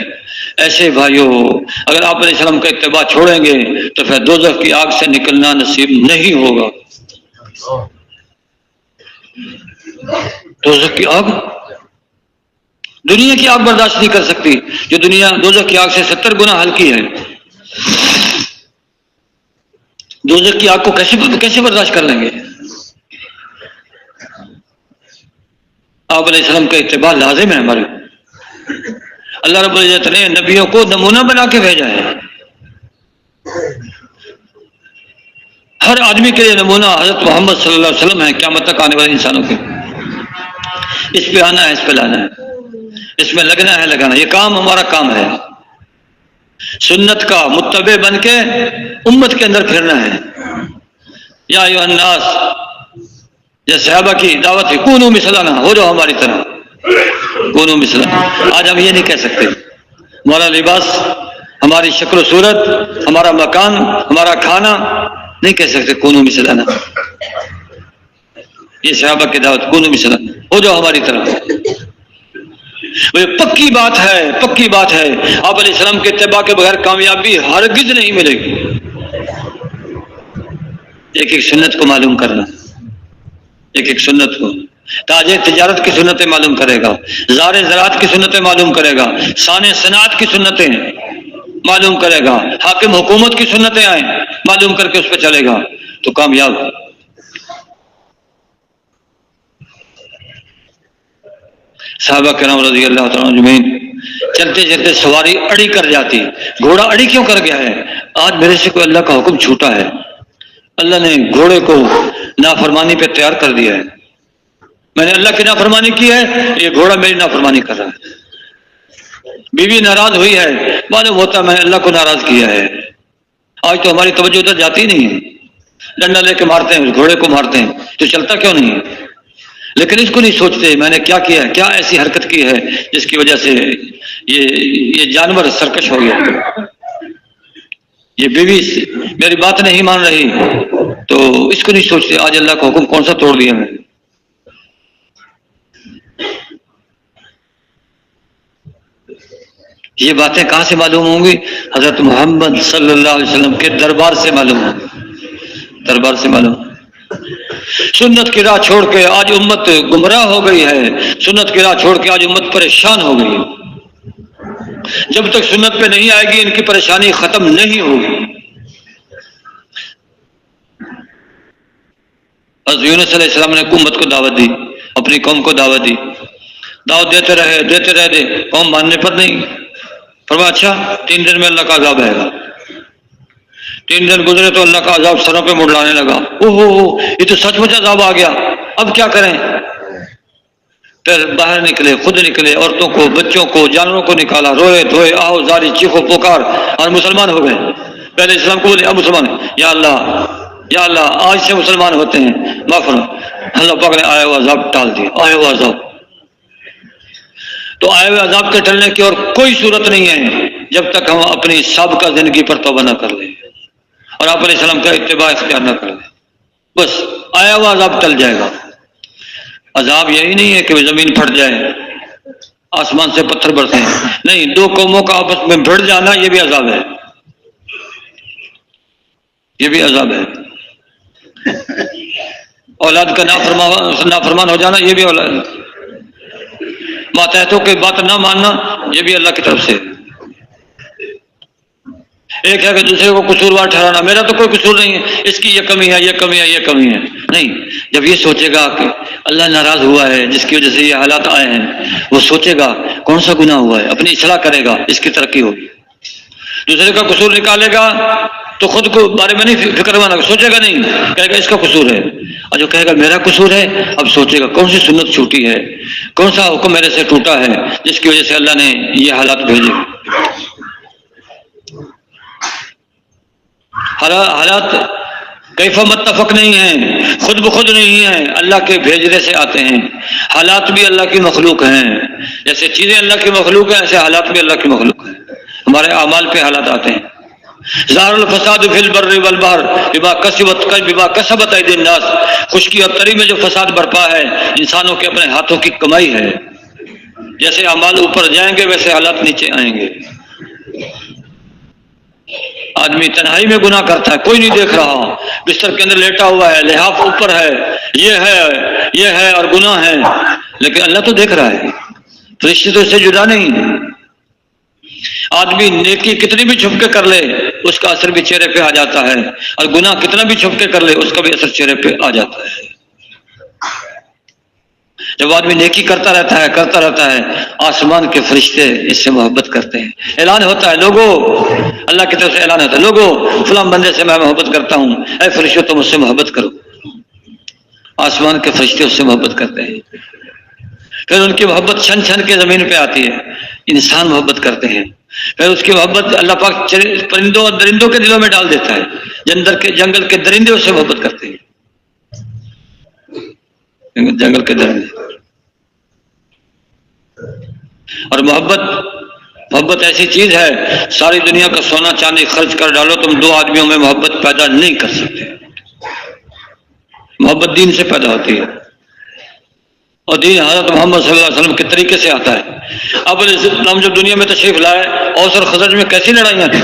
ایسے بھائیو اگر آپ علیہ السلام کا اتباع چھوڑیں گے تو پھر دوزخ کی آگ سے نکلنا نصیب نہیں ہوگا. دوزخ کی آگ دنیا کی آگ برداشت نہیں کر سکتی، جو دنیا دوزخ کی آگ سے 70 گنا ہلکی ہے. دوزخ کی آگ کو کیسے برداشت کر لیں گے؟ آپ علیہ السلام کا اتباع لازم ہے ہمارے. اللہ رب العزت نے نبیوں کو نمونہ بنا کے بھیجا ہے. ہر آدمی کے لیے نمونہ حضرت محمد صلی اللہ علیہ وسلم ہے قیامت تک آنے والے انسانوں کے. اس پہ آنا ہے، اس پہ لانا ہے، اس میں لگنا ہے، لگانا. یہ کام ہمارا کام ہے، سنت کا متبع بن کے امت کے اندر پھرنا ہے. یا ایھا الناس، یہ صحابہ کی دعوت ہے، کونوا مثلنا، ہو جاؤ ہماری طرح، کونوا مثلنا. آج ہم یہ نہیں کہہ سکتے. ہمارا لباس، ہماری شکل و صورت، ہمارا مکان، ہمارا کھانا نہیں کہہ سکتے کونوا مثلنا. یہ صحابہ کی دعوت، کونوا مثلنا، ہو جاؤ ہماری طرح. وہ پکی بات ہے، پکی بات ہے. آپ علیہ السلام کے اتباع کے بغیر کامیابی ہرگز نہیں ملے گی. ایک ایک سنت کو معلوم کرنا، ایک ایک سنت کو. تاجر تجارت کی سنتیں معلوم کرے گا، زار زراعت کی سنتیں معلوم کرے گا، سانے صنعت کی سنتیں معلوم کرے گا، حاکم حکومت کی سنتیں آئیں معلوم کر کے اس پہ چلے گا تو کامیاب. صحابہ کرام رضی اللہ تعالیٰ اجمعین چلتے چلتے سواری اڑی کر جاتی. گھوڑا اڑی کیوں کر گیا ہے؟ آج میرے سے کوئی اللہ کا حکم چھوٹا ہے، اللہ نے گھوڑے کو نافرمانی پہ تیار کر دیا ہے. میں نے اللہ کی نافرمانی کی ہے، یہ گھوڑا میری نافرمانی کر رہا ہے. بیوی ناراض ہوئی ہے، معلوم ہوتا میں نے اللہ کو ناراض کیا ہے. آج تو ہماری توجہ ادھر جاتی نہیں ہے. ڈنڈا لے کے مارتے ہیں، اس گھوڑے کو مارتے ہیں تو چلتا کیوں نہیں ہے؟ لیکن اس کو نہیں سوچتے میں نے کیا کیا ہے، کیا ایسی حرکت کی ہے جس کی وجہ سے یہ جانور سرکش ہو گیا. یہ بیوی میری بات نہیں مان رہی تو اس کو نہیں سوچتے آج اللہ کا حکم کون سا توڑ دیا میں نے. یہ باتیں کہاں سے معلوم ہوں گی؟ حضرت محمد صلی اللہ علیہ وسلم کے دربار سے معلوم ہوں گی، دربار سے معلوم. سنت کی راہ چھوڑ کے آج امت گمراہ ہو گئی ہے، سنت کی راہ چھوڑ کے آج امت پریشان ہو گئی ہے۔ جب تک سنت پہ نہیں آئے گی ان کی پریشانی ختم نہیں ہوگی۔ حضرت یونس علیہ السلام نے امت کو دعوت دی، اپنی قوم کو دعوت دی، دعوت دیتے رہے قوم ماننے پر نہیں۔ فرمایا اچھا 3 دن میں اللہ کا عذاب آئے گا۔ 3 دن گزرے تو اللہ کا عذاب سروں پہ منڈلانے لگا، یہ تو سچ مچ عذاب آ گیا، اب کیا کریں؟ پھر باہر نکلے، خود نکلے، عورتوں کو، بچوں کو، جانوروں کو نکالا، روئے دھوئے، آہو زاری، چیخو پکار، اور مسلمان ہو گئے۔ پہلے اسلام قبول، اب مسلمان، یا اللہ آج سے مسلمان ہوتے ہیں، معاف کرو۔ اللہ پاک نے آیا ہوا عذاب ٹال دیا، آیا ہوا عذاب۔ تو آئے ہوئے عذاب کے ٹلنے کی اور کوئی صورت نہیں ہے جب تک ہم اپنی سابقہ زندگی پر توبہ نہ کر لیں اور آپ علیہ السلام کا اتباع اختیار نہ کر لیں۔ بس آیا ہوا عذاب ٹل جائے گا۔ عذاب یہی نہیں ہے کہ زمین پھٹ جائے، آسمان سے پتھر برسے، نہیں، 2 قوموں کا آپس میں بھڑ جانا یہ بھی عذاب ہے، یہ بھی عذاب ہے۔ اولاد کا نافرمان ہو جانا یہ بھی اولاد، ماتحتوں کی بات نہ ماننا یہ بھی اللہ کی طرف سے۔ ایک ہے کہ دوسرے کو قصوروار ٹھہرانا، میرا تو کوئی قصور نہیں ہے، اس کی یہ کمی ہے، یہ کمی ہے، یہ کمی ہے، نہیں۔ جب یہ سوچے گا کہ اللہ ناراض ہوا ہے جس کی وجہ سے یہ حالات آئے ہیں، وہ سوچے گا کون سا گناہ ہوا ہے، اپنی اصلاح کرے گا، اس کی ترقی ہوگی۔ دوسرے کا قصور نکالے گا تو خود کو بارے میں نہیں فکر مانا، سوچے گا نہیں، کہے گا اس کا قصور ہے، اور جو کہے گا میرا قصور ہے، اب سوچے گا کون سی سنت چھوٹی ہے، کون سا حکم میرے سے ٹوٹا ہے جس کی وجہ سے اللہ نے یہ حالات بھیجے۔ حالات کیف متفق نہیں ہیں، خود بخود نہیں ہیں، اللہ کے بھیجنے سے آتے ہیں۔ حالات بھی اللہ کی مخلوق ہیں، جیسے چیزیں اللہ کی مخلوق ہیں ایسے حالات بھی اللہ کی مخلوق ہیں۔ ہمارے اعمال پہ حالات آتے ہیں۔ ظاہر الفساد فی البر والبحر بما کسبت ایدی الناس، خشکی اور تری میں جو فساد برپا ہے انسانوں کے اپنے ہاتھوں کی کمائی ہے۔ جیسے اعمال اوپر جائیں گے ویسے حالات نیچے آئیں گے۔ آدمی تنہائی میں گناہ کرتا ہے، کوئی نہیں دیکھ رہا، بستر کے اندر لیٹا ہوا ہے، لحاف اوپر ہے، یہ ہے اور گناہ ہے، لیکن اللہ تو دیکھ رہا ہے، فرشتے تو اس سے جدا نہیں۔ آدمی نیکی کتنی بھی چھپ کے کر لے اس کا اثر بھی چہرے پہ آ جاتا ہے، اور گناہ کتنا بھی چھپ کے کر لے اس کا بھی اثر چہرے پہ آ جاتا ہے۔ جب آدمی نیکی کرتا رہتا ہے آسمان کے فرشتے اس سے محبت کرتے ہیں، اعلان ہوتا ہے، لوگوں، اللہ کی طرف سے اعلان ہوتا ہے، لوگوں فلاں بندے سے میں محبت کرتا ہوں، اے فرشتوں تم اس سے محبت کرو۔ آسمان کے فرشتے اس سے محبت کرتے ہیں، پھر ان کی محبت چھن چھن کے زمین پہ آتی ہے، انسان محبت کرتے ہیں، پھر اس کی محبت اللہ پاک پرندوں اور درندوں کے دلوں میں ڈال دیتا ہے، جنگل کے درندے اس سے محبت کرتے ہیں، جنگل کے درندے۔ اور محبت ایسی چیز ہے، ساری دنیا کا سونا چاندی خرچ کر ڈالو تم 2 آدمیوں میں محبت پیدا نہیں کر سکتے۔ محبت دین سے پیدا ہوتی ہے، اور دین حضرت محمد صلی اللہ علیہ وسلم کے طریقے سے آتا ہے۔ اب اسلام جب دنیا میں تشریف لائے، اوس اور خزرج میں کیسی لڑائیاں تھیں،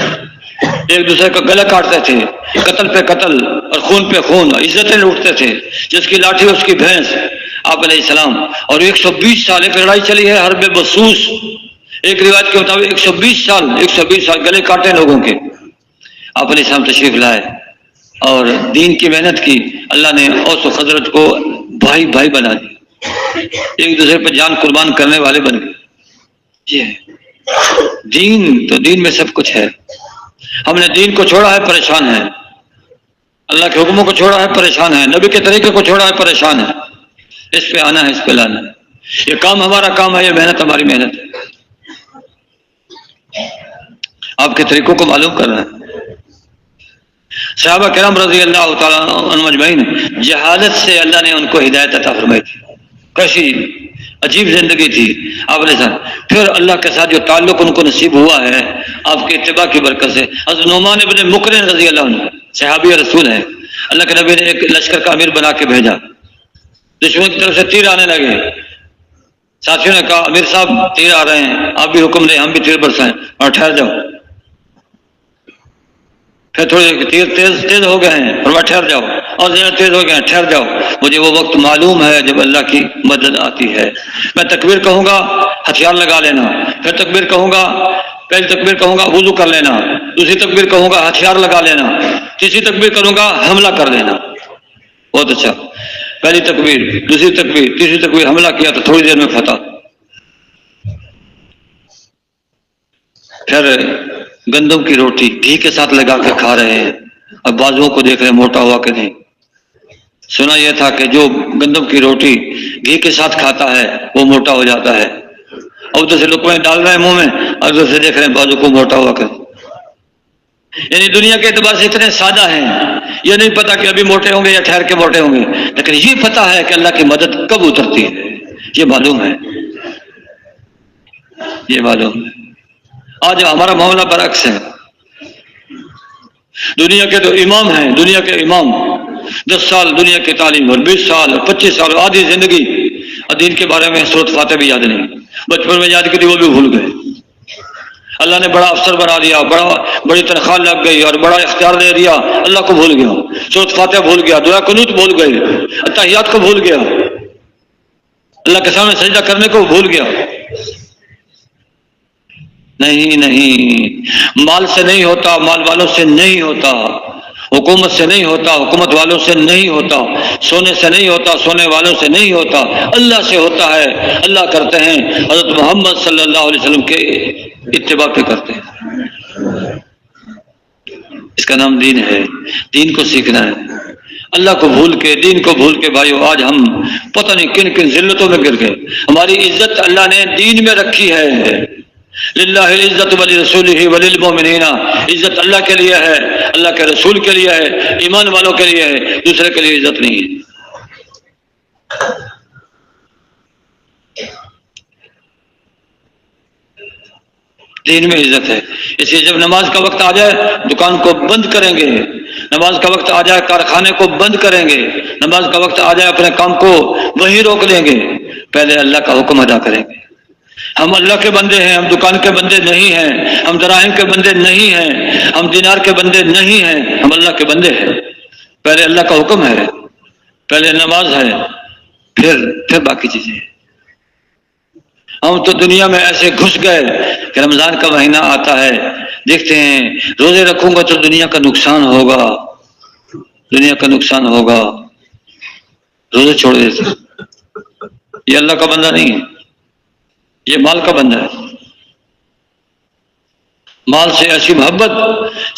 ایک دوسرے کا گلا کاٹتے تھے، قتل پہ قتل اور خون پہ خون، عزتیں لوٹتے تھے، جس کی لاٹھی اس کی بھینس، آپ علیہ السلام۔ اور 120 سال ایک لڑائی چلی ہے حرب بسوس، ایک روایت کے مطابق 120 سال گلے کاٹے لوگوں کے۔ آپ علیہ السلام تشریف لائے اور دین کی محنت کی، اللہ نے اوس و خزرج کو بھائی بھائی بنا دیا، ایک دوسرے پہ جان قربان کرنے والے بن گئے۔ یہ ہے دین، تو دین میں سب کچھ ہے۔ ہم نے دین کو چھوڑا ہے، پریشان ہے، اللہ کے حکموں کو چھوڑا ہے، پریشان ہے، نبی کے طریقے کو چھوڑا ہے، پریشان ہے، اس پہ آنا ہے، اس پہ لانا ہے۔ یہ کام ہمارا کام ہے، یہ محنت ہماری محنت ہے، آپ کے طریقوں کو معلوم کرنا ہے۔ صحابہ کرام رضی اللہ تعالیٰ عنہم اجمعین، جہالت سے اللہ نے ان کو ہدایت عطا فرمائی تھی، کیسی عجیب زندگی تھی آپ نے ساتھ۔ پھر اللہ کے ساتھ جو تعلق ان کو نصیب ہوا ہے آپ کے اتباع کی برکت سے۔ حضرت نعمان ابن مقرن رضی اللہ عنہ صحابی رسول ہیں، اللہ کے نبی نے ایک لشکر کا امیر بنا کے بھیجا، دشمن کی طرف سے تیر آنے لگے، ساتھیوں نے کہا امیر صاحب تیر آ رہے ہیں، آپ بھی حکم دیں ہم بھی تیر برسائیں، اور ٹھہر جاؤ۔ پھر تھوڑے تیر تیز ہو گئے ہیں، فرمایا ٹھہر جاؤ، اور ذرا تیز ہو گیا ٹھہر جاؤ، مجھے وہ وقت معلوم ہے جب اللہ کی مدد آتی ہے۔ میں تکبیر کہوں گا ہتھیار لگا لینا، پھر تکبیر کہوں گا، پہلی تکبیر کہوں گا وضو کر لینا، دوسری تکبیر کہوں گا ہتھیار لگا لینا، تیسری تکبیر کروں گا حملہ کر دینا۔ بہت اچھا، پہلی تکبیر، دوسری تکبیر، تیسری تکبیر، حملہ کیا تو تھوڑی دیر میں فتح۔ پھر گندم کی روٹی گھی کے ساتھ لگا کے کھا رہے ہیں، اب بازوؤں کو دیکھ رہے ہیں موٹا ہوا کہ نہیں۔ سنا یہ تھا کہ جو گندم کی روٹی گھی کے ساتھ کھاتا ہے وہ موٹا ہو جاتا ہے، اور ادھر سے لقمے ڈال رہے ہیں منہ میں، اور ادھر سے دیکھ رہے ہیں بازو کو موٹا ہوا کر۔ یعنی دنیا کے اعتبار سے اتنے سادہ ہیں، یہ نہیں پتا کہ ابھی موٹے ہوں گے یا ٹھہر کے موٹے ہوں گے، لیکن یہ پتا ہے کہ اللہ کی مدد کب اترتی ہے، یہ معلوم ہے، یہ معلوم ہے۔ آج ہمارا معاملہ برعکس ہے۔ دنیا کے تو امام ہیں، دنیا کے امام 10 سال دنیا کی تعلیم اور 20 سال اور 25 سال آدھی زندگی، اور دین کے بارے میں سورۃ فاتحہ بھی یاد نہیں، بچپن میں یاد کی تھی وہ بھی بھول گئے۔ اللہ نے بڑا افسر بنا دیا، بڑی تنخواہ لگ گئی اور بڑا اختیار دے دیا، اللہ کو بھول گیا، سورۃ فاتحہ بھول گیا، دعا قنوت بھول گئے، اتحیات کو بھول گیا، اللہ کے سامنے سجدہ کرنے کو بھول گیا۔ نہیں نہیں، مال سے نہیں ہوتا، مال والوں سے نہیں ہوتا، حکومت سے نہیں ہوتا، حکومت والوں سے نہیں ہوتا، سونے سے نہیں ہوتا، سونے والوں سے نہیں ہوتا، اللہ سے ہوتا ہے۔ اللہ کرتے ہیں، حضرت محمد صلی اللہ علیہ وسلم کے اتباع پہ کرتے ہیں۔ اس کا نام دین ہے، دین کو سیکھنا ہے۔ اللہ کو بھول کے، دین کو بھول کے بھائیو آج ہم پتہ نہیں کن کن ذلتوں میں گر گئے۔ ہماری عزت اللہ نے دین میں رکھی ہے۔ للہ العزت ولرسولہ وللمؤمنین، عزت اللہ کے لیے ہے، اللہ کے رسول کے لیے ہے، ایمان والوں کے لیے ہے، دوسرے کے لیے عزت نہیں ہے۔ دین میں عزت ہے، اس لیے جب نماز کا وقت آ جائے دکان کو بند کریں گے، نماز کا وقت آ جائے کارخانے کو بند کریں گے، نماز کا وقت آ جائے اپنے کام کو وہیں روک لیں گے، پہلے اللہ کا حکم ادا کریں گے۔ ہم اللہ کے بندے ہیں، ہم دکان کے بندے نہیں ہیں، ہم دراہم کے بندے نہیں ہیں، ہم دینار کے بندے نہیں ہیں، ہم اللہ کے بندے ہیں۔ پہلے اللہ کا حکم ہے، پہلے نماز ہے، پھر باقی چیزیں ہیں۔ ہم تو دنیا میں ایسے گھس گئے کہ رمضان کا مہینہ آتا ہے، دیکھتے ہیں روزے رکھوں گا تو دنیا کا نقصان ہوگا، دنیا کا نقصان ہوگا، روزے چھوڑ دیتے۔ یہ اللہ کا بندہ نہیں ہے، یہ مال کا بندہ ہے۔ مال سے ایسی محبت،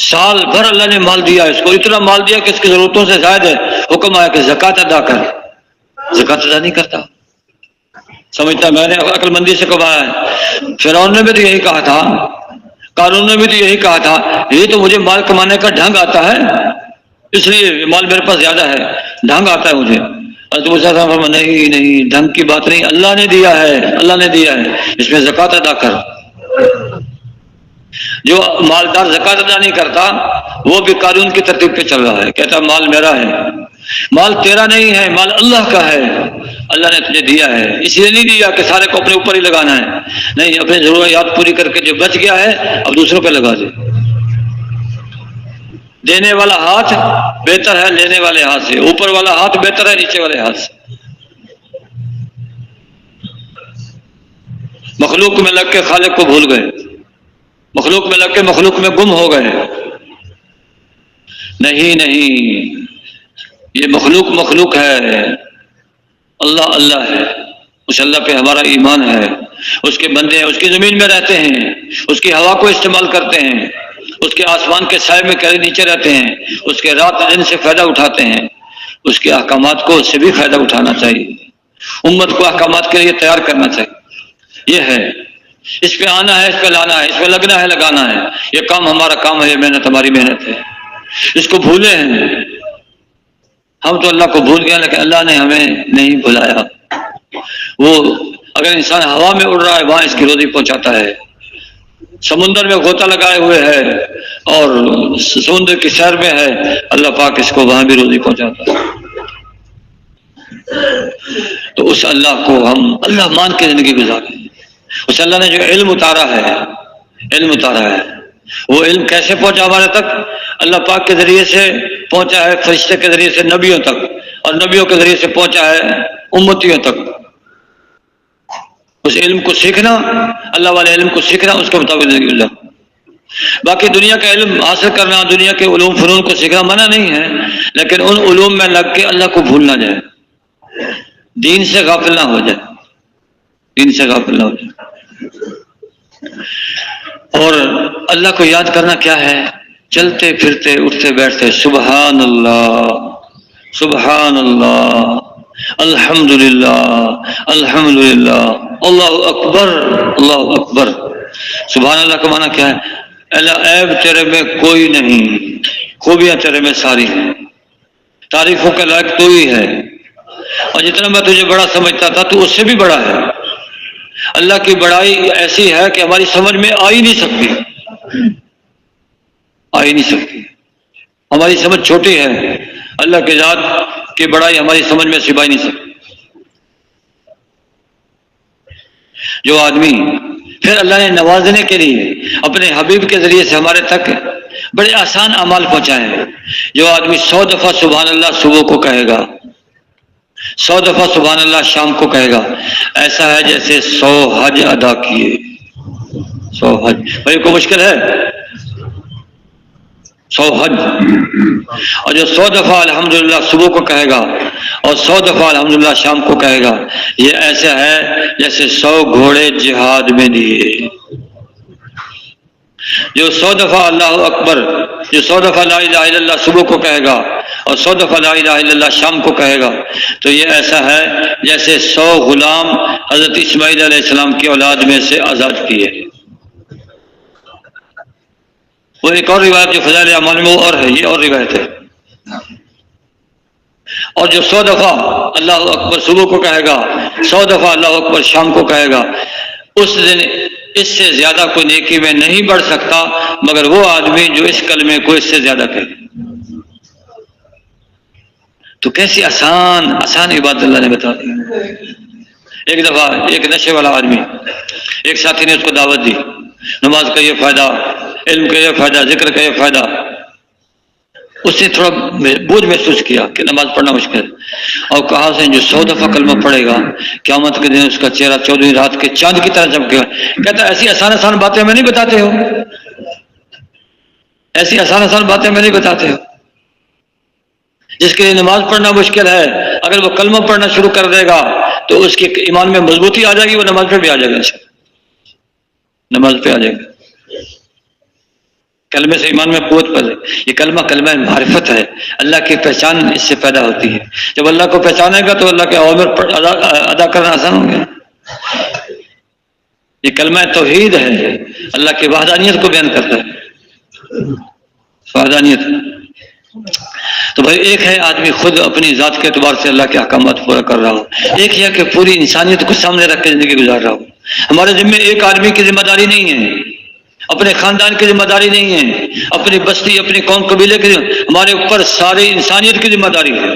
سال بھر اللہ نے مال دیا، اس کو اتنا مال دیا کہ اس کی ضرورتوں سے زائد ہے، حکم آیا کہ زکوٰۃ ادا کر، زکوٰۃ ادا نہیں کرتا، سمجھتا میں نے عقل مندی سے کمایا ہے۔ فرعون نے بھی تو یہی کہا تھا، قارون نے بھی تو یہی کہا تھا، یہ تو مجھے مال کمانے کا ڈھنگ آتا ہے، اس لیے مال میرے پاس زیادہ ہے، ڈھنگ آتا ہے مجھے۔ نہیں نہیں، ڈھنگ کی بات نہیں، اللہ نے دیا ہے، اللہ نے دیا ہے، اس میں زکوٰۃ ادا کر۔ جو مالدار زکوٰۃ ادا نہیں کرتا وہ بھی قانون کی ترتیب پہ چل رہا ہے، کہتا مال میرا ہے، مال تیرا نہیں ہے، مال اللہ کا ہے، اللہ نے تجھے دیا ہے، اس لیے نہیں دیا کہ سارے کو اپنے اوپر ہی لگانا ہے، نہیں، اپنی ضروریات پوری کر کے جو بچ گیا ہے اب دوسروں پہ لگا دے۔ دینے والا ہاتھ بہتر ہے لینے والے ہاتھ سے، اوپر والا ہاتھ بہتر ہے نیچے والے ہاتھ سے۔ مخلوق میں لگ کے خالق کو بھول گئے، مخلوق میں لگ کے مخلوق میں گم ہو گئے۔ نہیں نہیں، یہ مخلوق مخلوق ہے، اللہ اللہ ہے، اس اللہ پہ ہمارا ایمان ہے، اس کے بندے ہیں، اس کی زمین میں رہتے ہیں، اس کی ہوا کو استعمال کرتے ہیں، اس کے آسمان کے سائے میں کہیں نیچے رہتے ہیں، اس کے رات دن سے فائدہ اٹھاتے ہیں، اس کے احکامات کو اس سے بھی فائدہ اٹھانا چاہیے، امت کو احکامات کے لیے تیار کرنا چاہیے۔ یہ ہے، اس پہ آنا ہے، اس پہ لانا ہے، اس پہ لگنا ہے، لگانا ہے، یہ کام ہمارا کام ہے، یہ محنت ہماری محنت ہے۔ اس کو بھولے ہیں ہم، تو اللہ کو بھول گئے، لیکن اللہ نے ہمیں نہیں بھلایا۔ وہ اگر انسان ہوا میں اڑ رہا ہے وہاں اس کی روزی پہنچاتا ہے، سمندر میں غوطہ لگائے ہوئے ہے اور سمندر کی سیر میں ہے، اللہ پاک اس کو وہاں بھی روزی پہنچاتا ہے۔ تو اس اللہ کو ہم اللہ مان کے زندگی گزاریں۔ اس اللہ نے جو علم اتارا ہے، علم اتارا ہے، وہ علم کیسے پہنچا ہمارے تک؟ اللہ پاک کے ذریعے سے پہنچا ہے فرشتے کے ذریعے سے نبیوں تک، اور نبیوں کے ذریعے سے پہنچا ہے امتیوں تک۔ اس علم کو سیکھنا، اللہ والے علم کو سیکھنا، اس کے مطابق زندگی گزارنا۔ باقی دنیا کا علم حاصل کرنا، دنیا کے علوم فنون کو سیکھنا منع نہیں ہے، لیکن ان علوم میں لگ کے اللہ کو بھول نہ جائے، دین سے غافل نہ ہو جائے، دین سے غافل نہ ہو جائے۔ اور اللہ کو یاد کرنا کیا ہے؟ چلتے پھرتے اٹھتے بیٹھتے سبحان اللہ، سبحان اللہ، الحمدللہ، الحمدللہ، اللہ اکبر، اللہ اکبر۔ سبحان اللہ کا معنی کیا ہے؟ اللہ عیب تیرے میں کوئی نہیں، خوبیاں تیرے میں ساری ہیں، تعریفوں کے لائق تو ہی ہے، اور جتنا میں تجھے بڑا سمجھتا تھا تو اس سے بھی بڑا ہے۔ اللہ کی بڑائی ایسی ہے کہ ہماری سمجھ میں آ ہی نہیں سکتی، آ ہی نہیں سکتی، ہماری سمجھ چھوٹی ہے، اللہ کی ذات کی بڑائی ہماری سمجھ میں سبا ہی نہیں سکتی۔ جو آدمی پھر اللہ نے نوازنے کے لیے اپنے حبیب کے ذریعے سے ہمارے تک بڑے آسان اعمال پہنچائے ہیں، جو آدمی 100 دفعہ سبحان اللہ صبح کو کہے گا، 100 دفعہ سبحان اللہ شام کو کہے گا، ایسا ہے جیسے 100 حج ادا کیے۔ 100 حج بھائی کو مشکل ہے؟ 100 حج۔ اور جو 100 دفعہ الحمدللہ صبح کو کہے گا اور 100 دفعہ الحمدللہ شام کو کہے گا، یہ ایسا ہے جیسے 100 گھوڑے جہاد میں دیے۔ جو 100 دفعہ اللہ اکبر، جو 100 دفعہ لا الہ الا اللہ صبح کو کہے گا اور 100 دفعہ لا الہ الا اللہ شام کو کہے گا، تو یہ ایسا ہے جیسے 100 غلام حضرت اسماعیل علیہ السلام کی اولاد میں سے آزاد کیے۔ وہ ایک اور روایت جو فضائل اعمال میں وہ اور ہے، یہ اور روایت ہے۔ اور جو 100 دفعہ اللہ اکبر صبح کو کہے گا، 100 دفعہ اللہ اکبر شام کو کہے گا، اس دن اس سے زیادہ کوئی نیکی میں نہیں بڑھ سکتا مگر وہ آدمی جو اس کلمے کو اس سے زیادہ کہے۔ تو کیسی آسان آسان عبادت اللہ نے بتا دی۔ ایک دفعہ ایک نشے والا آدمی، ایک ساتھی نے اس کو دعوت دی، نماز کا یہ فائدہ، علم کا یہ فائدہ، ذکر کا یہ فائدہ۔ اس نے تھوڑا بوجھ محسوس کیا کہ نماز پڑھنا مشکل ہے، اور کہا سے جو 100 دفعہ کلمہ پڑھے گا قیامت کے دن اس کا چہرہ 14ویں رات کے چاند کی طرح چمکے گا۔ کہتا ہے ایسی آسان آسان باتیں میں نہیں بتاتے ہو، ایسی آسان آسان باتیں میں نہیں بتاتے ہو۔ جس کے لیے نماز پڑھنا مشکل ہے، اگر وہ کلمہ پڑھنا شروع کر دے گا تو اس کے ایمان میں مضبوطی آ جائے گی، وہ نماز پہ بھی آ جائے گا، نماز پہ آ جائے گا۔ کلمے سے ایمان میں قوت پیدا ہے۔ یہ کلمہ کلمہ معرفت ہے، اللہ کی پہچان اس سے پیدا ہوتی ہے۔ جب اللہ کو پہچانے گا تو اللہ کے اوامر ادا کرنا آسان ہو گیا۔ یہ کلمہ توحید ہے، اللہ کی وحدانیت کو بیان کرتا ہے، وحدانیت۔ تو بھائی ایک ہے آدمی خود اپنی ذات کے اعتبار سے اللہ کے احکامات پورا کر رہا ہو، ایک یہ کہ پوری انسانیت کو سامنے رکھ کے زندگی گزار رہا ہو۔ ہمارے ذمہ ایک آدمی کی ذمہ داری نہیں ہے، اپنے خاندان کی ذمہ داری نہیں ہے، اپنی بستی اپنی قوم قبیلے کی، ہمارے اوپر ساری انسانیت کی ذمہ داری ہے۔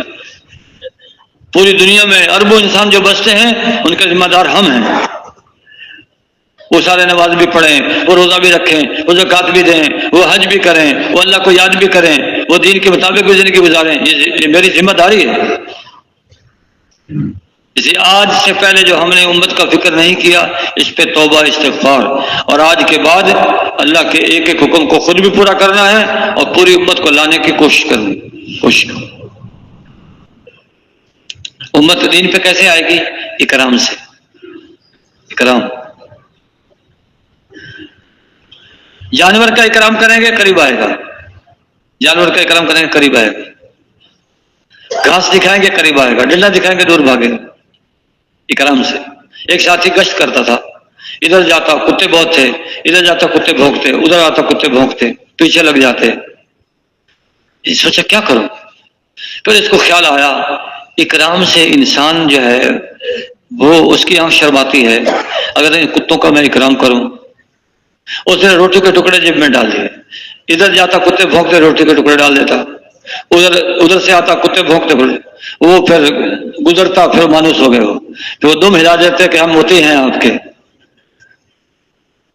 پوری دنیا میں اربوں انسان جو بستے ہیں ان کے ذمہ دار ہم ہیں۔ وہ سارے نماز بھی پڑھیں، وہ روزہ بھی رکھیں، وہ زکوٰۃ بھی دیں، وہ حج بھی کریں، وہ اللہ کو یاد بھی کریں، وہ دین کے مطابق بھی زندگی گزاریں۔ یہ میری ذمہ داری ہے۔ اسی آج سے پہلے جو ہم نے امت کا فکر نہیں کیا، اس پہ توبہ استغفار، اور آج کے بعد اللہ کے ایک ایک حکم کو خود بھی پورا کرنا ہے اور پوری امت کو لانے کی کوشش کرنی۔ امت دین پہ کیسے آئے گی؟ اکرام سے، اکرام۔ جانور کا اکرام کریں گے قریب آئے گا، جانور کا اکرام کریں گے قریب آئے گا، گھاس دکھائیں گے قریب آئے گا، ڈنڈا دکھائیں گے دور بھاگے گا، اکرام سے۔ ایک ساتھی گشت کرتا تھا، ادھر جاتا کتے بہت تھے، ادھر جاتا کتے بھونکتے، ادھر آتا کتے بھونکتے، پیچھے لگ جاتے۔ یہ سوچا کیا کروں؟ پھر اس کو خیال آیا اکرام سے انسان جو ہے وہ اس کی آنکھ شرماتی ہے، اگر ان کتوں کا میں اکرام کروں۔ اس نے روٹی کے ٹکڑے جیب میں ڈال دیے، ادھر جاتا کتے بھونکتے روٹی کے ٹکڑے ڈال دیتا، ادھر سے آتا کتے بھونکتے، وہ پھر گزرتا، پھر مانوس ہو گئے، پھر وہ دم ہلا دیتے کہ ہم موتی ہیں آپ کے،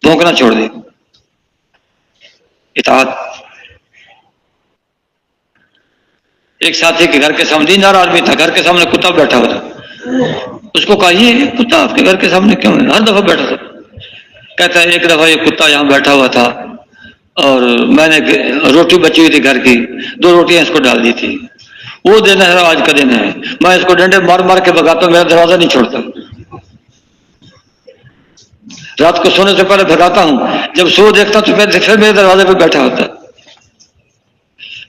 بھونکنا چھوڑ دی۔ اطاعت۔ ایک ساتھی کے گھر کے سامنے دیندار آدمی تھا، گھر کے سامنے کتا بیٹھا ہوا تھا، اس کو کہا یہ کتا آپ کے گھر کے سامنے کیوں ہے؟ ہر دفعہ بیٹھا تھا۔ کہتا ہے ایک دفعہ یہ کتا یہاں بیٹھا ہوا تھا اور میں نے روٹی بچی ہوئی تھی گھر کی، 2 روٹیاں اس کو ڈال دی تھی، وہ دن ہے آج کا دن ہے، میں اس کو ڈنڈے مار مار کے بھگاتا ہوں، میرا دروازہ نہیں چھوڑتا، رات کو سونے سے پہلے بھگاتا ہوں، جب سو دیکھتا تو پھر میرے دروازے پہ بیٹھا ہوتا ہے۔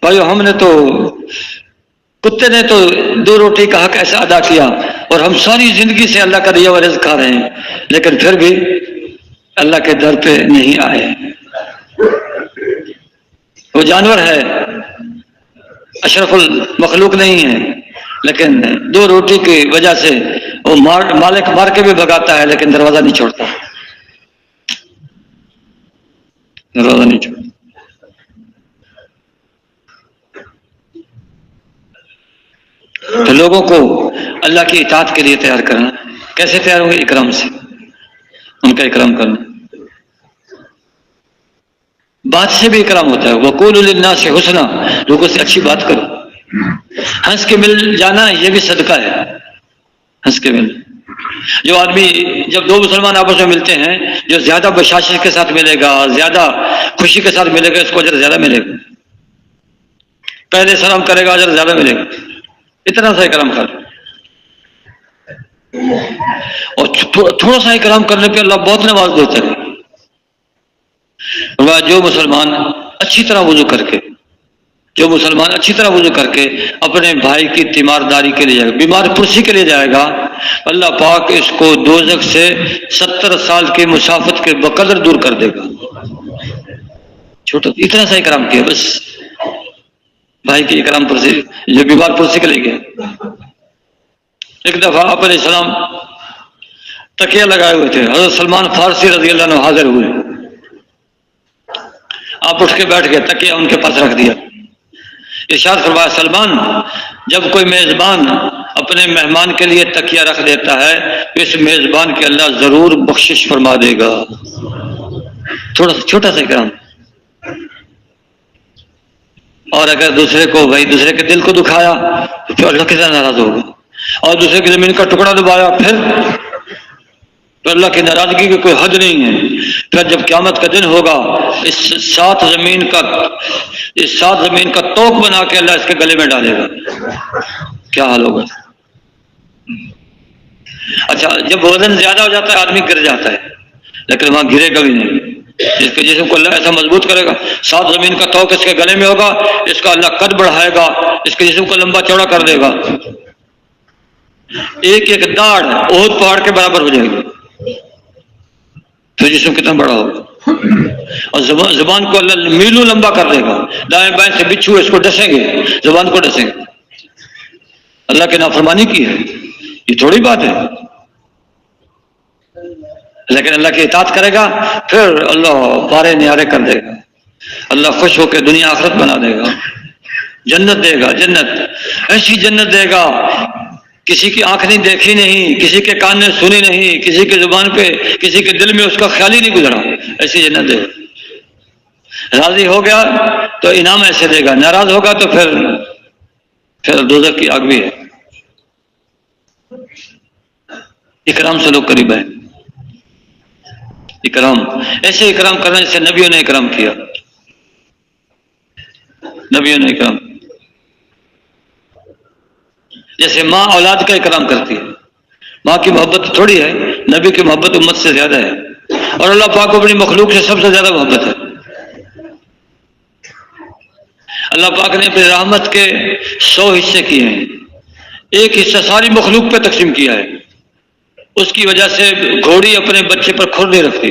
بھائیو ہم نے تو، کتے نے تو 2 روٹی کا حق ایسا ادا کیا، اور ہم ساری زندگی سے اللہ کا دیا ہوا رزق کھا رہے ہیں، لیکن پھر بھی اللہ کے در پہ نہیں آئے۔ وہ جانور ہے، اشرف المخلوق نہیں ہے، لیکن 2 روٹی کی وجہ سے وہ مالک مار کے بھی بھگاتا ہے، لیکن دروازہ نہیں چھوڑتا، دروازہ نہیں چھوڑتا۔ تو لوگوں کو اللہ کی اطاعت کے لیے تیار کرنا، کیسے تیار ہوں گے؟ اکرام سے، ان کا اکرام کرنا، بات سے بھی اکرام ہوتا ہے۔ وقولوا للناس حسنا، لوگوں سے اچھی بات کرو، ہنس کے مل جانا یہ بھی صدقہ ہے، ہنس کے مل۔ جو آدمی، جب 2 مسلمان آپس میں ملتے ہیں، جو زیادہ بشاشت کے ساتھ ملے گا، زیادہ خوشی کے ساتھ ملے گا، اس کو اجر زیادہ ملے گا، پہلے سلام کرے گا اجر زیادہ ملے گا، اتنا سا اکرام کر، اور تھوڑا سا اکرام کرنے پہ اللہ بہت نواز دیتا ہے۔ جو مسلمان اچھی طرح وضو کر کے، جو مسلمان اچھی طرح وضو کر کے اپنے بھائی کی تیمارداری کے لیے جائے گا، بیمار پرسی کے لیے جائے گا، اللہ پاک اس کو دوزخ سے 70 سال کی مسافت کے بقدر دور کر دے گا۔ چھوٹا اتنا سا اکرام کیا، بس بھائی کی اکرام پرسی، جو بیمار پرسی کے لیے گیا۔ ایک دفعہ آپ علیہ السلام تکیہ لگائے ہوئے تھے، حضرت سلمان فارسی رضی اللہ عنہ حاضر ہوئے، آپ اٹھ کے بیٹھ گئے، تکیہ ان کے پاس رکھ دیا، ارشاد فرمایا سلمان، جب کوئی میزبان اپنے مہمان کے لیے تکیہ رکھ دیتا ہے تو اس میزبان کے اللہ ضرور بخشش فرما دے گا۔ چھوٹا سا اکرام۔ اور اگر دوسرے کو، بھائی دوسرے کے دل کو دکھایا تو پھر اللہ کتنا ناراض ہوگا، اور دوسرے کی زمین کا ٹکڑا دبایا پھر تو اللہ کی ناراضگی کی کوئی حد نہیں ہے۔ پھر جب قیامت کا دن ہوگا، اس 7 زمین کا توق بنا کے اللہ اس کے گلے میں ڈالے گا، کیا حال ہوگا؟ اچھا، جب وزن زیادہ ہو جاتا ہے آدمی گر جاتا ہے، لیکن وہاں گرے گا بھی نہیں، اس کے جسم کو اللہ ایسا مضبوط کرے گا، 7 زمین کا توق اس کے گلے میں ہوگا، اس کا اللہ قد بڑھائے گا، اس کے جسم کو لمبا چوڑا کر دے گا، ایک ایک داڑھ احد پہاڑ کے برابر ہو جائے گی، تو جسم کتنا بڑا ہوگا، اور زبان کو اللہ میلوں لمبا کر دے گا، دائیں بائیں سے بچھو اس کو ڈسیں گے، زبان کو ڈسیں گے، اللہ کی نافرمانی کی ہے، یہ تھوڑی بات ہے، لیکن اللہ کی اطاعت کرے گا پھر اللہ پارے نیارے کر دے گا، اللہ خوش ہو کے دنیا آخرت بنا دے گا، جنت دے گا، جنت ایسی جنت دے گا کسی کی آنکھ نہیں دیکھی نہیں، کسی کے کان نے سنی نہیں، کسی کے زبان پہ، کسی کے دل میں اس کا خیال ہی نہیں گزرا، ایسی جنت دے گا۔ راضی ہو گیا تو انعام ایسے دے گا، ناراض ہوگا تو پھر دوزخ کی آگ بھی ہے۔ اکرام سے لوگ قریب ہے، اکرام، ایسے اکرام کرنا جیسے نبیوں نے اکرام کیا، نبیوں نے اکرام، جیسے ماں اولاد کا اکرام کرتی ہے، ماں کی محبت تھوڑی ہے، نبی کی محبت امت سے زیادہ ہے، اور اللہ پاک کو اپنی مخلوق سے سب سے زیادہ محبت ہے۔ اللہ پاک نے اپنی رحمت کے 100 حصے کیے ہیں، ایک حصہ ساری مخلوق پہ تقسیم کیا ہے، اس کی وجہ سے گھوڑی اپنے بچے پر کھر نہیں رکھتی،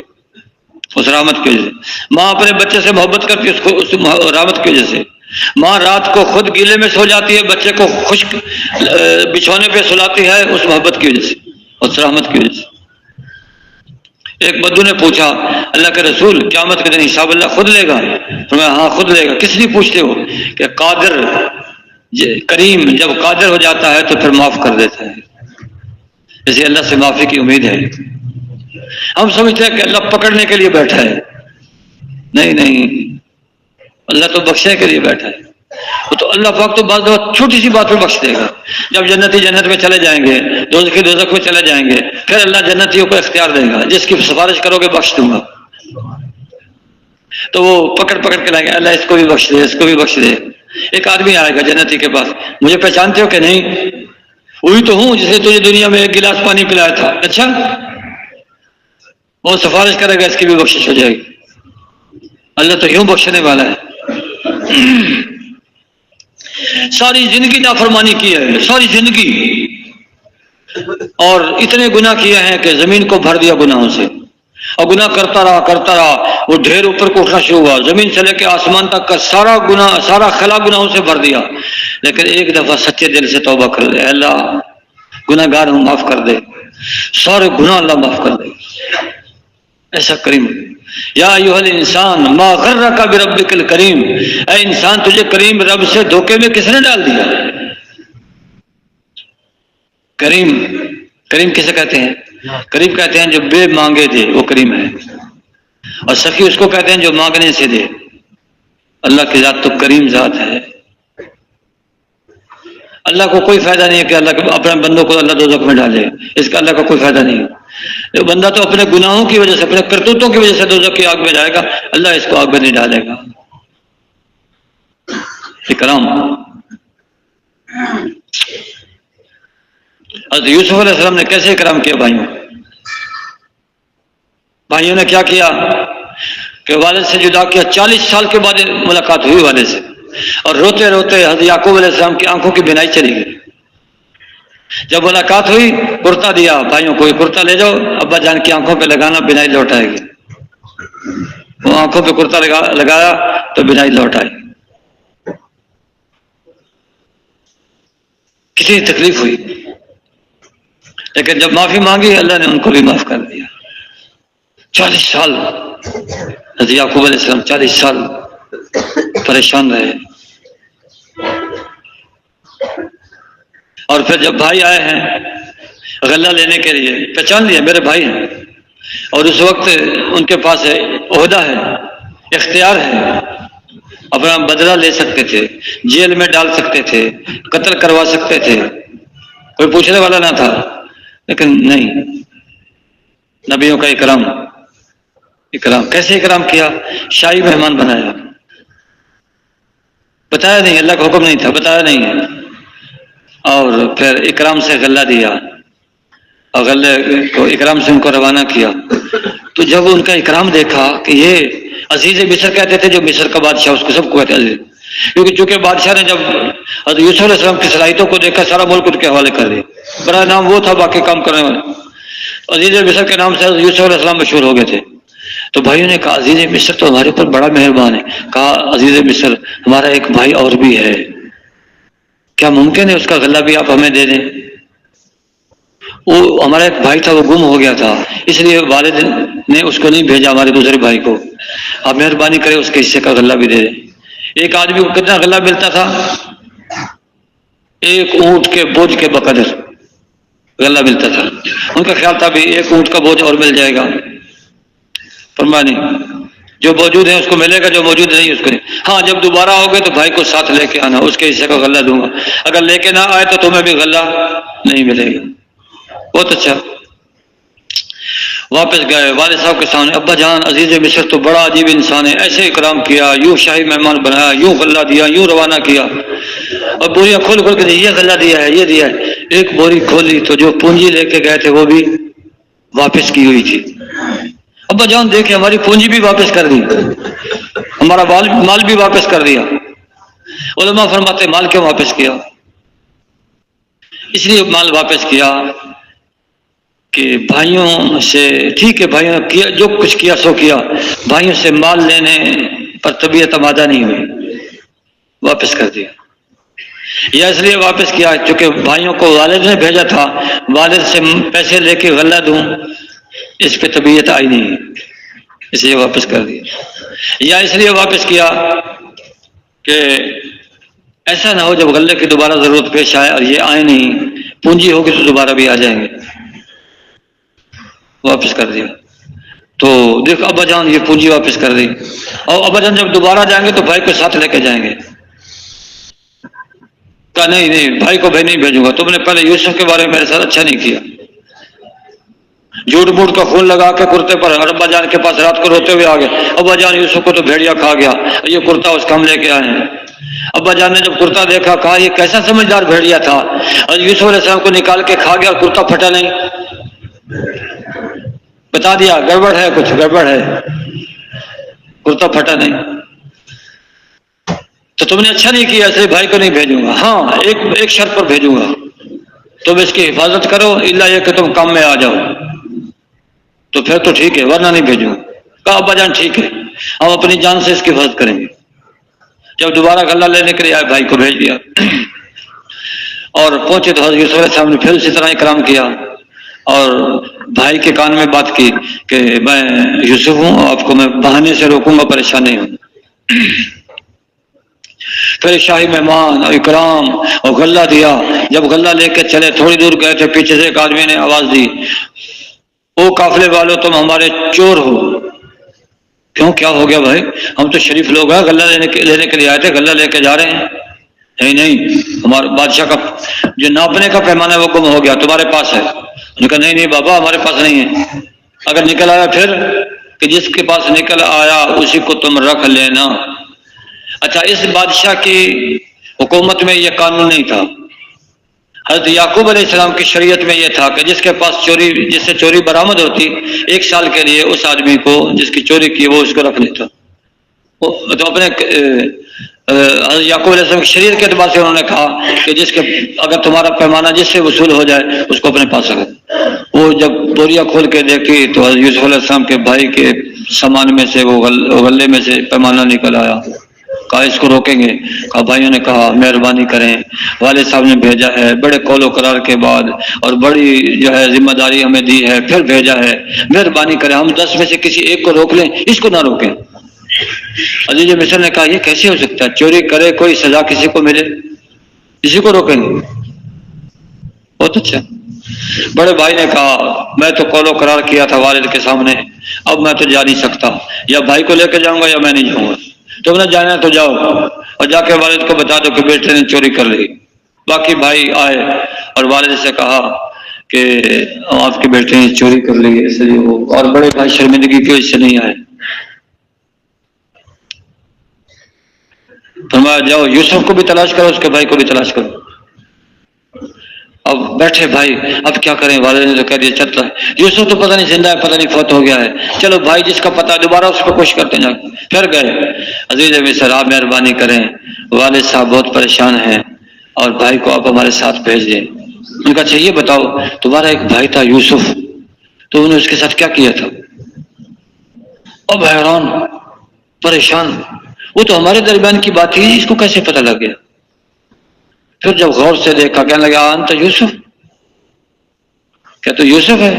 اس رحمت کی وجہ سے ماں اپنے بچے سے محبت کرتی ہے، اس رحمت کی وجہ سے ماں رات کو خود گیلے میں سو جاتی ہے، بچے کو خشک بچھونے پہ سلاتی ہے، اس محبت کی وجہ سے، اس رحمت کی وجہ سے۔ ایک بدو نے پوچھا اللہ کے رسول قیامت کے دن حساب اللہ خود لے گا؟ فرمایا ہاں خود لے گا۔ کس لیے پوچھتے ہو؟ کہ قادر کریم جب قادر ہو جاتا ہے تو پھر معاف کر دیتا ہے، اسے اللہ سے معافی کی امید ہے۔ ہم سمجھتے ہیں کہ اللہ پکڑنے کے لیے بیٹھا ہے، نہیں، اللہ تو بخشنے کے لیے بیٹھا ہے، تو اللہ پاک تو بعض دفعہ چھوٹی سی بات پہ بخش دے گا. جب جنتی جنت میں چلے جائیں گے، دوزخی دوزخ میں چلے جائیں گے، پھر اللہ جنتیوں کو اختیار دے گا، جس کی سفارش کرو گے بخش دوں گا. تو وہ پکڑ پکڑ کے لائیں گے، اللہ اس کو بھی بخش دے، اس کو بھی بخش دے. ایک آدمی آئے گا جنتی کے پاس، مجھے پہچانتے ہو کہ نہیں؟ وہی تو ہوں جس نے تجھے دنیا میں ایک گلاس پانی پلایا تھا. اچھا، وہ سفارش کرے گا، اس کی بھی بخشش ہو جائے گی. اللہ تو یوں بخشنے والا ہے. ساری زندگی نافرمانی کی ہے، ساری زندگی، اور اتنے گناہ کیے ہیں کہ زمین کو بھر دیا گناہوں سے، اور گناہ کرتا رہا، وہ ڈھیر اوپر کو اٹھنا شروع ہوا، زمین سے لے کے آسمان تک کا سارا گناہ، سارا خلا گناہوں سے بھر دیا. لیکن ایک دفعہ سچے دل سے توبہ کر دے، اللہ گناہ گار ہوں، معاف کر دے، سارے گناہ اللہ معاف کر دے. ایسا کریم. یا ایھا الانسان ما غرک بربک الکریم، اے انسان تجھے کریم رب سے دھوکے میں کس نے ڈال دیا؟ کریم، کریم کسے کہتے ہیں؟ کریم کہتے ہیں جو بے مانگے دے، وہ کریم ہے. اور سخی اس کو کہتے ہیں جو مانگنے سے دے. اللہ کی ذات تو کریم ذات ہے. اللہ کو کوئی فائدہ نہیں ہے کہ اللہ اپنے بندوں کو اللہ دوزخ میں ڈالے، اس کا اللہ کا کوئی فائدہ نہیں ہے. بندہ تو اپنے گناہوں کی وجہ سے، اپنے کرتوتوں کی وجہ سے دوزخ کی آگ میں جائے گا، اللہ اس کو آگ میں نہیں ڈالے گا. اکرام. حضرت یوسف علیہ السلام نے کیسے اکرام کیا بھائیوں نے کیا کیا کہ والد سے جدا کیا. 40 سال کے بعد ملاقات ہوئی والد سے، اور روتے روتے حضرت یعقوب علیہ السلام کی آنکھوں کی بینائی چلی گئی. جب ملاقات ہوئی، کرتا دیا بھائیوں کو، یہ کرتا لے جاؤ، ابا جان کی آنکھوں پہ لگانا، بینائی لوٹ آئے گی. وہ آنکھوں پہ کرتا لگایا تو بینائی لوٹ آئی. کتنی تکلیف ہوئی، لیکن جب معافی مانگی اللہ نے ان کو بھی معاف کر دیا. 40 سال حضرت یعقوب علیہ السلام 40 سال پریشان رہے. اور پھر جب بھائی آئے ہیں غلہ لینے کے لیے، پہچان لیا میرے بھائی ہیں، اور اس وقت ان کے پاس ہے عہدہ ہے، اختیار ہے، اپنا بدلہ لے سکتے تھے، جیل میں ڈال سکتے تھے، قتل کروا سکتے تھے، کوئی پوچھنے والا نہ تھا. لیکن نہیں، نبیوں کا اکرام. اکرام کیسے اکرام کیا؟ شاہی مہمان بنایا. بتایا نہیں، اللہ کا حکم نہیں تھا، بتایا نہیں ہے. اور پھر اکرام سے غلہ دیا، اور غلے کو اکرام سے ان کو روانہ کیا. تو جب ان کا اکرام دیکھا کہ یہ عزیز مصر کہتے تھے، جو مصر کا بادشاہ، اس کو سب کو کہتے عزیز، کیونکہ چونکہ بادشاہ نے جب حضرت یوسف علیہ السلام کی صلاحیتوں کو دیکھا، سارا ملک ان کے حوالے کر دیا. برائے نام وہ تھا، باقی کام کرنے والے. عزیز مصر کے نام سے حضرت یوسف علیہ السلام مشہور ہو گئے تھے. تو بھائیوں نے کہا عزیز مصر تو ہمارے اوپر بڑا مہربان ہے. کہا عزیز مصر ہمارا ایک بھائی اور بھی ہے، کیا ممکن ہے اس کا غلہ بھی آپ ہمیں دے دیں؟ وہ ہمارا ایک بھائی تھا، وہ گم ہو گیا تھا، اس لیے والد نے اس کو نہیں بھیجا، ہمارے دوسرے بھائی کو. آپ مہربانی کریں اس کے حصے کا غلہ بھی دے دیں. ایک آدمی کو کتنا غلہ ملتا تھا؟ 1 اونٹ کے بوجھ کے بقدر غلہ ملتا تھا. ان کا خیال تھا بھی 1 اونٹ کا بوجھ اور مل جائے گا. فرمانی جو موجود ہے اس کو ملے گا، جو موجود نہیں اس کو نہیں. ہاں جب دوبارہ ہوگے تو بھائی کو ساتھ لے کے آنا، اس کے حصے کا غلہ دوں گا. اگر لے کے نہ آئے تو تمہیں بھی غلہ نہیں ملے گا. بہت اچھا. واپس گئے والد صاحب کے سامنے، ابا جان عزیز مصر تو بڑا عجیب انسان ہے، ایسے اکرام کیا، یوں شاہی مہمان بنایا، یوں غلہ دیا، یوں روانہ کیا، اور بوریاں کھول کھول کے یہ غلہ دیا ہے، یہ دیا ہے. ایک بوری کھولی تو جو پونجی لے کے گئے تھے وہ بھی واپس کی ہوئی تھی. ابا جان دیکھے ہماری پونجی بھی واپس کر دی، ہمارا مال بھی واپس کر دیا. علماء فرماتے مال کیوں واپس کیا؟ اس لیے مال واپس کیا کہ بھائیوں سے، ٹھیک ہے بھائیوں نے کیا جو کچھ کیا سو کیا، بھائیوں سے مال لینے پر طبیعت آمادہ نہیں ہوئی، واپس کر دیا. یا اس لیے واپس کیا چونکہ بھائیوں کو والد نے بھیجا تھا، والد سے پیسے لے کے غلہ دوں، اس پہ طبیعت آئی نہیں، اس لیے واپس کر دیا. یا اس لیے واپس کیا کہ ایسا نہ ہو جب غلے کی دوبارہ ضرورت پیش آئے اور یہ آئے نہیں، پونجی ہوگی تو دوبارہ بھی آ جائیں گے، واپس کر دیا. تو دیکھ ابا جان یہ پونجی واپس کر دی، اور ابا جان جب دوبارہ جائیں گے تو بھائی کو ساتھ لے کے جائیں گے. کہا نہیں نہیں بھائی کو نہیں بھیجوں گا، تم نے پہلے یوسف کے بارے میں میرے ساتھ اچھا نہیں کیا، جھوٹ موٹ کا خون لگا کے کرتے پر ابا جان کے پاس رات کو روتے ہوئے آ گئے، ابا جان یوسف کو تو بھیڑیا کھا گیا، یہ کرتا اس کا ہم لے کے آئے ہیں۔ ابا جان نے جب کرتا دیکھا کہا یہ کیسا سمجھدار بھیڑیا تھا، اور یوسف علیہ السلام کو نکال کے کھا گیا اور کرتا پھٹا نہیں، بتا دیا گڑبڑ ہے، کچھ گڑبڑ ہے، کرتا پھٹا نہیں۔ تو تم نے اچھا نہیں کیا، اس لیے بھائی کو نہیں بھیجوں گا، ہاں ایک شرط پر بھیجوں گا، تم اس کی حفاظت کرو، الا یہ کہ تم کام میں آ جاؤ، تو پھر تو ٹھیک ہے ورنہ نہیں بھیجوں گا۔ کہا ابا جان ٹھیک ہے، ہم اپنی جان سے اس کی حفاظت کریں گے۔ جب دوبارہ غلہ لینے کے لیے آئے بھائی کو بھیج دیا، اور پہنچے تو حضرت یوسف علیہ السلام نے پھر اسی طرح اکرام کیا اور بھائی کے کان میں بات کی کہ میں یوسف ہوں، آپ کو میں بہانے سے روکوں گا، پریشان نہیں ہوں۔ پھر شاہی مہمان اور اکرام اور غلہ دیا۔ جب غلہ لے کے چلے تھوڑی دور گئے تھے، پیچھے سے ایک آدمی نے آواز دی، او قافلے والوں تم ہمارے چور ہو۔ کیوں کیا ہو گیا بھائی؟ ہم تو شریف لوگ ہیں، غلہ لینے کے لیے آئے تھے، غلہ لے کے جا رہے ہیں۔ نہیں نہیں، ہمارے بادشاہ کا جو ناپنے کا پیمانہ ہے وہ گم ہو گیا، تمہارے پاس ہے؟ انہوں نے کہا نہیں نہیں بابا ہمارے پاس نہیں ہے۔ اگر نکل آیا پھر؟ کہ جس کے پاس نکل آیا اسی کو تم رکھ لینا۔ اچھا، اس بادشاہ کی حکومت میں یہ قانون نہیں تھا۔ حضرت یعقوب علیہ السلام کی شریعت میں یہ تھا کہ جس کے پاس جس سے چوری برآمد ہوتی، 1 سال کے لیے اس آدمی کو جس کی چوری کی وہ اس کو رکھ لیتا۔ تو اپنے حضرت یعقوب علیہ السلام کی شریعت کے اعتبار سے انہوں نے کہا کہ اگر تمہارا پیمانہ جس سے وصول ہو جائے اس کو اپنے پاس رکھو۔ وہ جب بوریا کھول کے دیکھی تو حضرت یوسف علیہ السلام کے بھائی کے سامان میں سے وہ غلے میں سے پیمانہ نکل آیا۔ کہا اس کو روکیں گے؟ کہا بھائیوں نے کہا مہربانی کریں، والد صاحب نے بھیجا ہے بڑے قول و قرار کے بعد، اور بڑی جو ہے ذمہ داری ہمیں دی ہے، پھر بھیجا ہے، مہربانی کریں، ہم 10 میں سے کسی ایک کو روک لیں، اس کو نہ روکیں۔ عزیز مصر نے کہا یہ کیسے ہو سکتا ہے؟ چوری کرے کوئی سزا کسی کو ملے، کسی کو روکیں گے؟ بہت اچھا۔ بڑے بھائی نے کہا میں تو قول و قرار کیا تھا والد کے سامنے، اب میں تو جا نہیں سکتا، یا بھائی کو لے کے جاؤں گا یا میں نہیں جاؤں گا، تم نے جانا تو جاؤ اور جا کے والد کو بتا دو کہ بیٹے نے چوری کر لی۔ باقی بھائی آئے اور والد سے کہا کہ آپ کے بیٹے نے چوری کر لی، اس لیے وہ، اور بڑے بھائی شرمندگی کی وجہ سے نہیں آئے۔ فرمایا جاؤ یوسف کو بھی تلاش کرو، اس کے بھائی کو بھی تلاش کرو۔ اب بیٹھے بھائی اب کیا کریں؟ والد نے تو کہہ دیا چلتا ہے، یوسف تو پتہ نہیں زندہ ہے، پتہ نہیں فوت ہو گیا ہے، چلو بھائی جس کا پتہ دوبارہ اس کو کوشش کرتے ہیں۔ پھر گئے، عزیز مصر آپ مہربانی کریں، والد صاحب بہت پریشان ہیں اور بھائی کو آپ ہمارے ساتھ بھیج دیں۔ ان کا اچھا یہ بتاؤ تمہارا ایک بھائی تھا یوسف، تو انہوں نے اس کے ساتھ کیا کیا تھا؟ اب حیران پریشان، وہ تو ہمارے درمیان کی بات ہی، اس کو کیسے پتہ لگ گیا؟ پھر جب غور سے دیکھا کہنے لگا انت یوسف، کیا تو یوسف ہے؟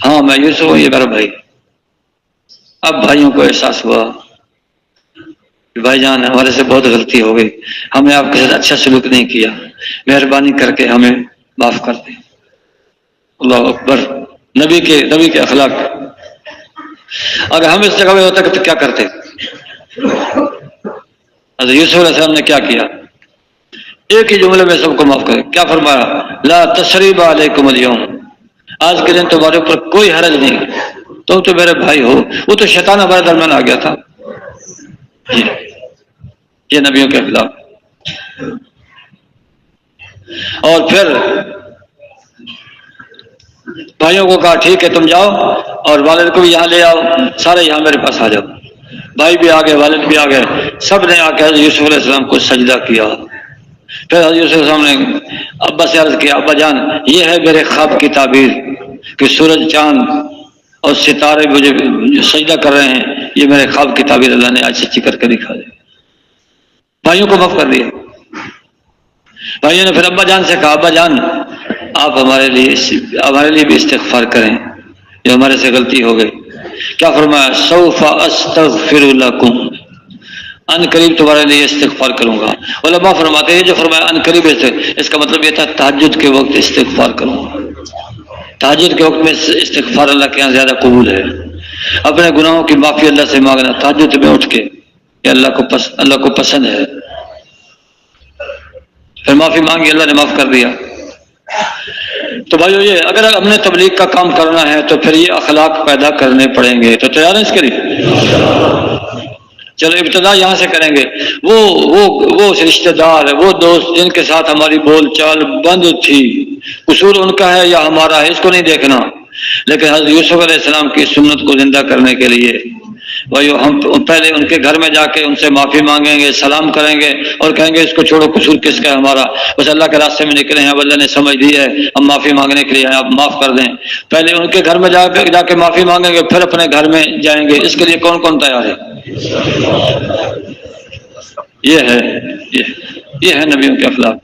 ہاں میں یوسف ہوں، یہ میرا بھائی۔ اب بھائیوں کو احساس ہوا کہ بھائی جان ہمارے سے بہت غلطی ہو گئی، ہم نے آپ کے ساتھ اچھا سلوک نہیں کیا، مہربانی کر کے ہمیں معاف کر دیں۔ اللہ اکبر، نبی کے اخلاق۔ اگر ہم اس جگہ میں ہوتے تو کیا کرتے؟ حضرت یوسف علیہ السلام نے کیا کیا؟ ایک ہی جملے میں سب کو معاف کرے۔ کیا فرمایا؟ لا تثریب علیکم اليوم، آج کے دن تمہارے اوپر کوئی حرج نہیں، تم تو میرے بھائی ہو۔ وہ تو شیطان ہمارے درمیان آ گیا تھا۔ یہ نبیوں کے اخلاق۔ اور پھر بھائیوں کو کہا ٹھیک ہے تم جاؤ اور والد کو بھی یہاں لے آؤ، سارے یہاں میرے پاس آ جاؤ۔ بھائی بھی آ گئے، والد بھی آ گئے، سب نے آ کے حضرت یوسف علیہ السلام کو سجدہ کیا۔ پھر حضرت یوسف علیہ السلام نے ابا سے عرض کیا ابا جان یہ ہے میرے خواب کی تعبیر کہ سورج چاند اور ستارے مجھے جو سجدہ کر رہے ہیں، یہ میرے خواب کی تعبیر اللہ نے آج سچی کر کے دکھا دی۔ بھائیوں کو معاف کر دیا۔ بھائیوں نے پھر ابا جان سے کہا ابا جان آپ ہمارے لیے بھی استغفار کریں، جو ہمارے سے غلطی ہو گئی۔ کیا فرمایا؟ سوف استغفر لکم، ان قریب تمہارے لیے استغفار کروں گا۔ علماء فرماتے ہیں جو فرمایا ان قریب، اس کا مطلب یہ تھا تہجد کے وقت استغفار کروں گا۔ تہجد کے وقت میں استغفار اللہ کے یہاں زیادہ قبول ہے۔ اپنے گناہوں کی معافی اللہ سے مانگنا تہجد میں اٹھ کے، یہ اللہ کو پسند ہے۔ پھر معافی مانگی، اللہ نے معاف کر دیا۔ تو بھائیو یہ اگر ہم نے تبلیغ کا کام کرنا ہے تو پھر یہ اخلاق پیدا کرنے پڑیں گے، تو تیار ہیں اس کے لیے؟ چلو ابتدا یہاں سے کریں گے۔ وہ رشتہ دار، وہ دوست جن کے ساتھ ہماری بول چال بند تھی، قصور ان کا ہے یا ہمارا ہے، اس کو نہیں دیکھنا، لیکن حضرت یوسف علیہ السلام کی سنت کو زندہ کرنے کے لیے بھائی ہم پہلے ان کے گھر میں جا کے ان سے معافی مانگیں گے، سلام کریں گے اور کہیں گے اس کو چھوڑو، قصور کس کا ہے ہمارا، بس اللہ کے راستے میں نکلے ہیں، اب اللہ نے سمجھ دی ہے، ہم معافی مانگنے کے لیے ہیں، آپ معاف کر دیں۔ پہلے ان کے گھر میں جا کے معافی مانگیں گے، پھر اپنے گھر میں جائیں گے۔ اس کے لیے کون کون تیار ہے؟ یہ ہے نبیوں کے اخلاق۔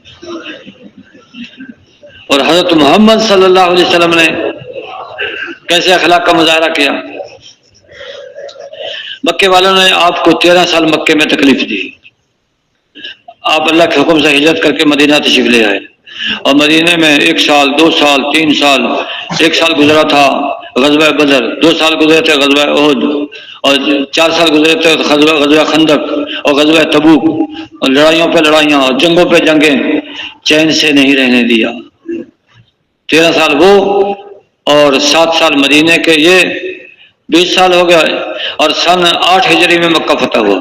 اور حضرت محمد صلی اللہ علیہ وسلم نے کیسے اخلاق کا مظاہرہ کیا؟ مکے والوں نے آپ کو 13 سال مکے میں تکلیف دی، آپ اللہ کے حکم سے ہجرت کر کے مدینہ تشریف لے آئے، اور مدینے میں 1 سال 2 سال 3 سال، 1 سال گزرا تھا غزوہ بدر، 2 سال گزرے تھے غزوہ احد، اور 4 سال گزرے تھے غزوہ خندق اور غزوہ تبوک، اور لڑائیوں پہ لڑائیاں اور جنگوں پہ جنگیں، چین سے نہیں رہنے دیا۔ 13 سال وہ اور 7 سال مدینے کے، یہ 20 سال ہو گیا، اور سن 8 ہجری میں مکہ فتح ہوا۔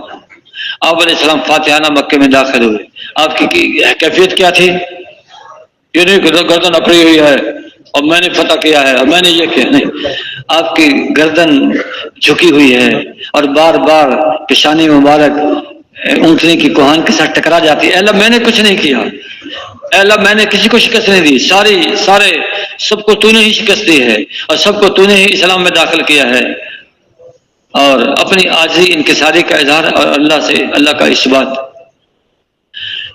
آپ علیہ السلام فاتحانہ مکے میں داخل ہوئے۔ آپ کی کیفیت کیا تھی؟ یہ نہیں گردن اکڑی ہوئی ہے اور میں نے فتح کیا ہے اور میں نے یہ کیا، نہیں، آپ کی گردن جھکی ہوئی ہے اور بار بار پیشانی مبارک اونٹنے کی کوہان کے ساتھ ٹکرا جاتی ہے۔ اے اللہ میں نے کچھ نہیں کیا، اے اللہ میں نے کسی کو شکست نہیں دی، سارے سب کو تو نے ہی شکست دی ہے اور سب کو تو نے ہی اسلام میں داخل کیا ہے، اور اپنی عاجزی انکساری کا اظہار اور اللہ کا اثبات۔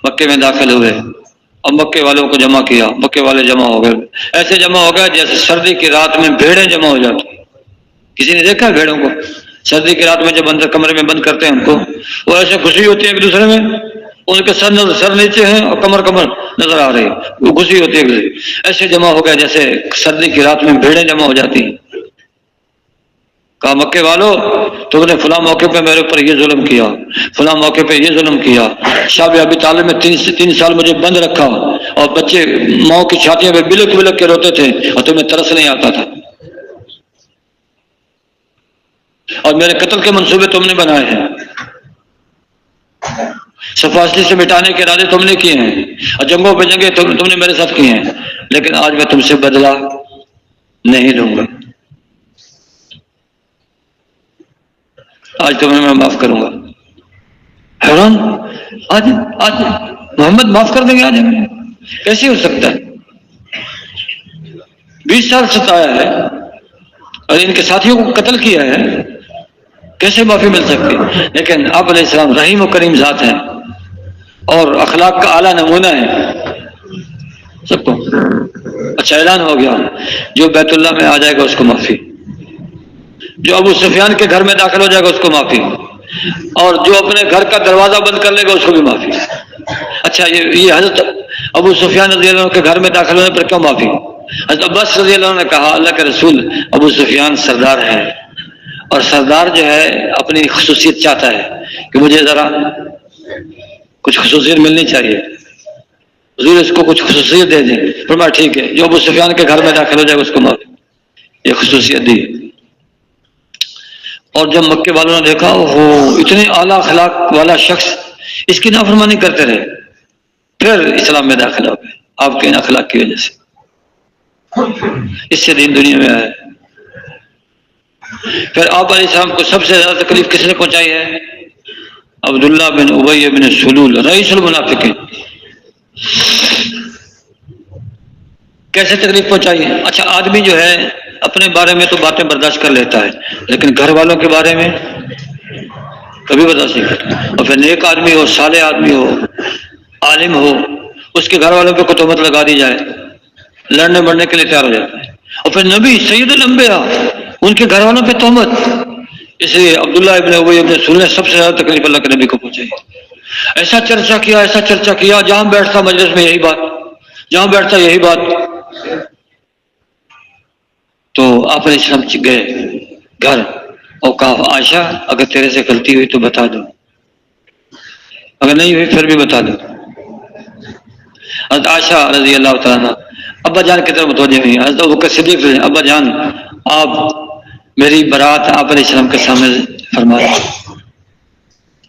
مکے میں داخل ہوئے اور مکے والوں کو جمع کیا، مکے والے جمع ہو گئے، ایسے جمع ہو گئے جیسے سردی کی رات میں بھیڑیں جمع ہو جاتی۔ کسی نے دیکھا بھیڑوں کو سردی کی رات میں جب اندر کمرے میں بند کرتے ہیں ان کو، وہ ایسے گھسی ہوتی ہے ایک دوسرے میں، ان کے سر نیچے ہیں اور کمر نظر آ رہی ہے، وہ گھسی ہوتی ہے، ایسے جمع ہو گئے جیسے سردی کی رات میں بھیڑیں جمع ہو جاتی ہیں۔ کہا مکے والو تم نے فلاں موقع پہ میرے اوپر یہ ظلم کیا، فلاں موقع پہ یہ ظلم کیا، شاب ابی طالب میں 3 سال مجھے بند رکھا اور بچے ماؤں کی چھاتیوں پہ بلک بلک کے روتے تھے اور تمہیں ترس نہیں آتا تھا، اور میرے قتل کے منصوبے تم نے بنائے ہیں، سفاستی سے مٹانے کے ارادے تم نے کیے ہیں، اور جنگوں پہ جنگیں تم نے میرے ساتھ کی ہیں، لیکن آج میں تم سے بدلہ نہیں لوں گا، آج تمہیں میں معاف کروں گا۔ حیران، آج محمد معاف کر دیں گے؟ آج ہمیں کیسے ہو سکتا ہے؟ 20 سال ستایا ہے اور ان کے ساتھیوں کو قتل کیا ہے، کیسے معافی مل سکتی؟ لیکن آپ علیہ السلام رحیم و کریم ذات ہیں اور اخلاق کا اعلیٰ نمونہ ہے سب کو۔ اچھا اعلان ہو گیا، جو بیت اللہ میں آ جائے گا اس کو معافی، جو ابو سفیان کے گھر میں داخل ہو جائے گا اس کو معافی، اور جو اپنے گھر کا دروازہ بند کر لے گا اس کو بھی معافی۔ اچھا یہ حضرت ابو سفیان رضی اللہ عنہ کے گھر میں داخل ہونے پر کیوں معافی؟ حضرت عباس رضی اللہ عنہ نے کہا اللہ کے رسول ابو سفیان سردار ہے، اور سردار جو ہے اپنی خصوصیت چاہتا ہے کہ مجھے ذرا کچھ خصوصیت ملنی چاہیے، حضور اس کو کچھ خصوصیت دے دیں۔ فرمایا ٹھیک ہے، جو ابو سفیان کے گھر میں داخل ہو جائے گا اس کو معافی، یہ خصوصیت دی۔ اور جب مکے والوں نے دیکھا وہ اتنے اعلیٰ اخلاق والا شخص اس کی نافرمانی کرتے رہے، پھر اسلام میں داخل ہو گئے آپ کے ان اخلاق کی وجہ سے، اس سے دین دنیا میں آیا۔ پھر آپ علیہ السلام کو سب سے زیادہ تکلیف کس نے پہنچائی ہے؟ عبداللہ بن ابی بن سلول رئیس المنافقین۔ کیسے تکلیف پہنچائی ہے؟ اچھا آدمی جو ہے اپنے بارے میں تو باتیں برداشت کر لیتا ہے، لیکن گھر والوں کے بارے میں کبھی برداشت نہیں کرتا، اور پھر نیک آدمی ہو، صالح آدمی ہو، عالم ہو، اس کے گھر والوں پہ کوئی تہمت لگا دی جائے لڑنے مرنے کے لیے تیار ہو جاتا ہے، اور پھر نبی سید الانبیاء ان کے گھر والوں پہ تہمت۔ اس لیے عبداللہ ابن ابی ابن سلول نے سب سے زیادہ تکلیف اللہ کے نبی کو پہنچائی۔ ایسا چرچا کیا جہاں بیٹھتا مجلس میں یہی بات، جہاں بیٹھتا یہی بات۔ تو آپ علیہ السلام گئے گھر اور کہا عائشہ اگر تیرے سے غلطی ہوئی تو بتا دو، اگر نہیں ہوئی پھر بھی بتا دو۔ حضرت عائشہ رضی اللہ تعالیٰ عنہ ابا جان کی طرف متوجہ ہوئی. حضرت ابوبکر صدیق رضی اللہ عنہ، ابا جان آپ میری برات آپ علیہ السلام کے سامنے فرما دیں.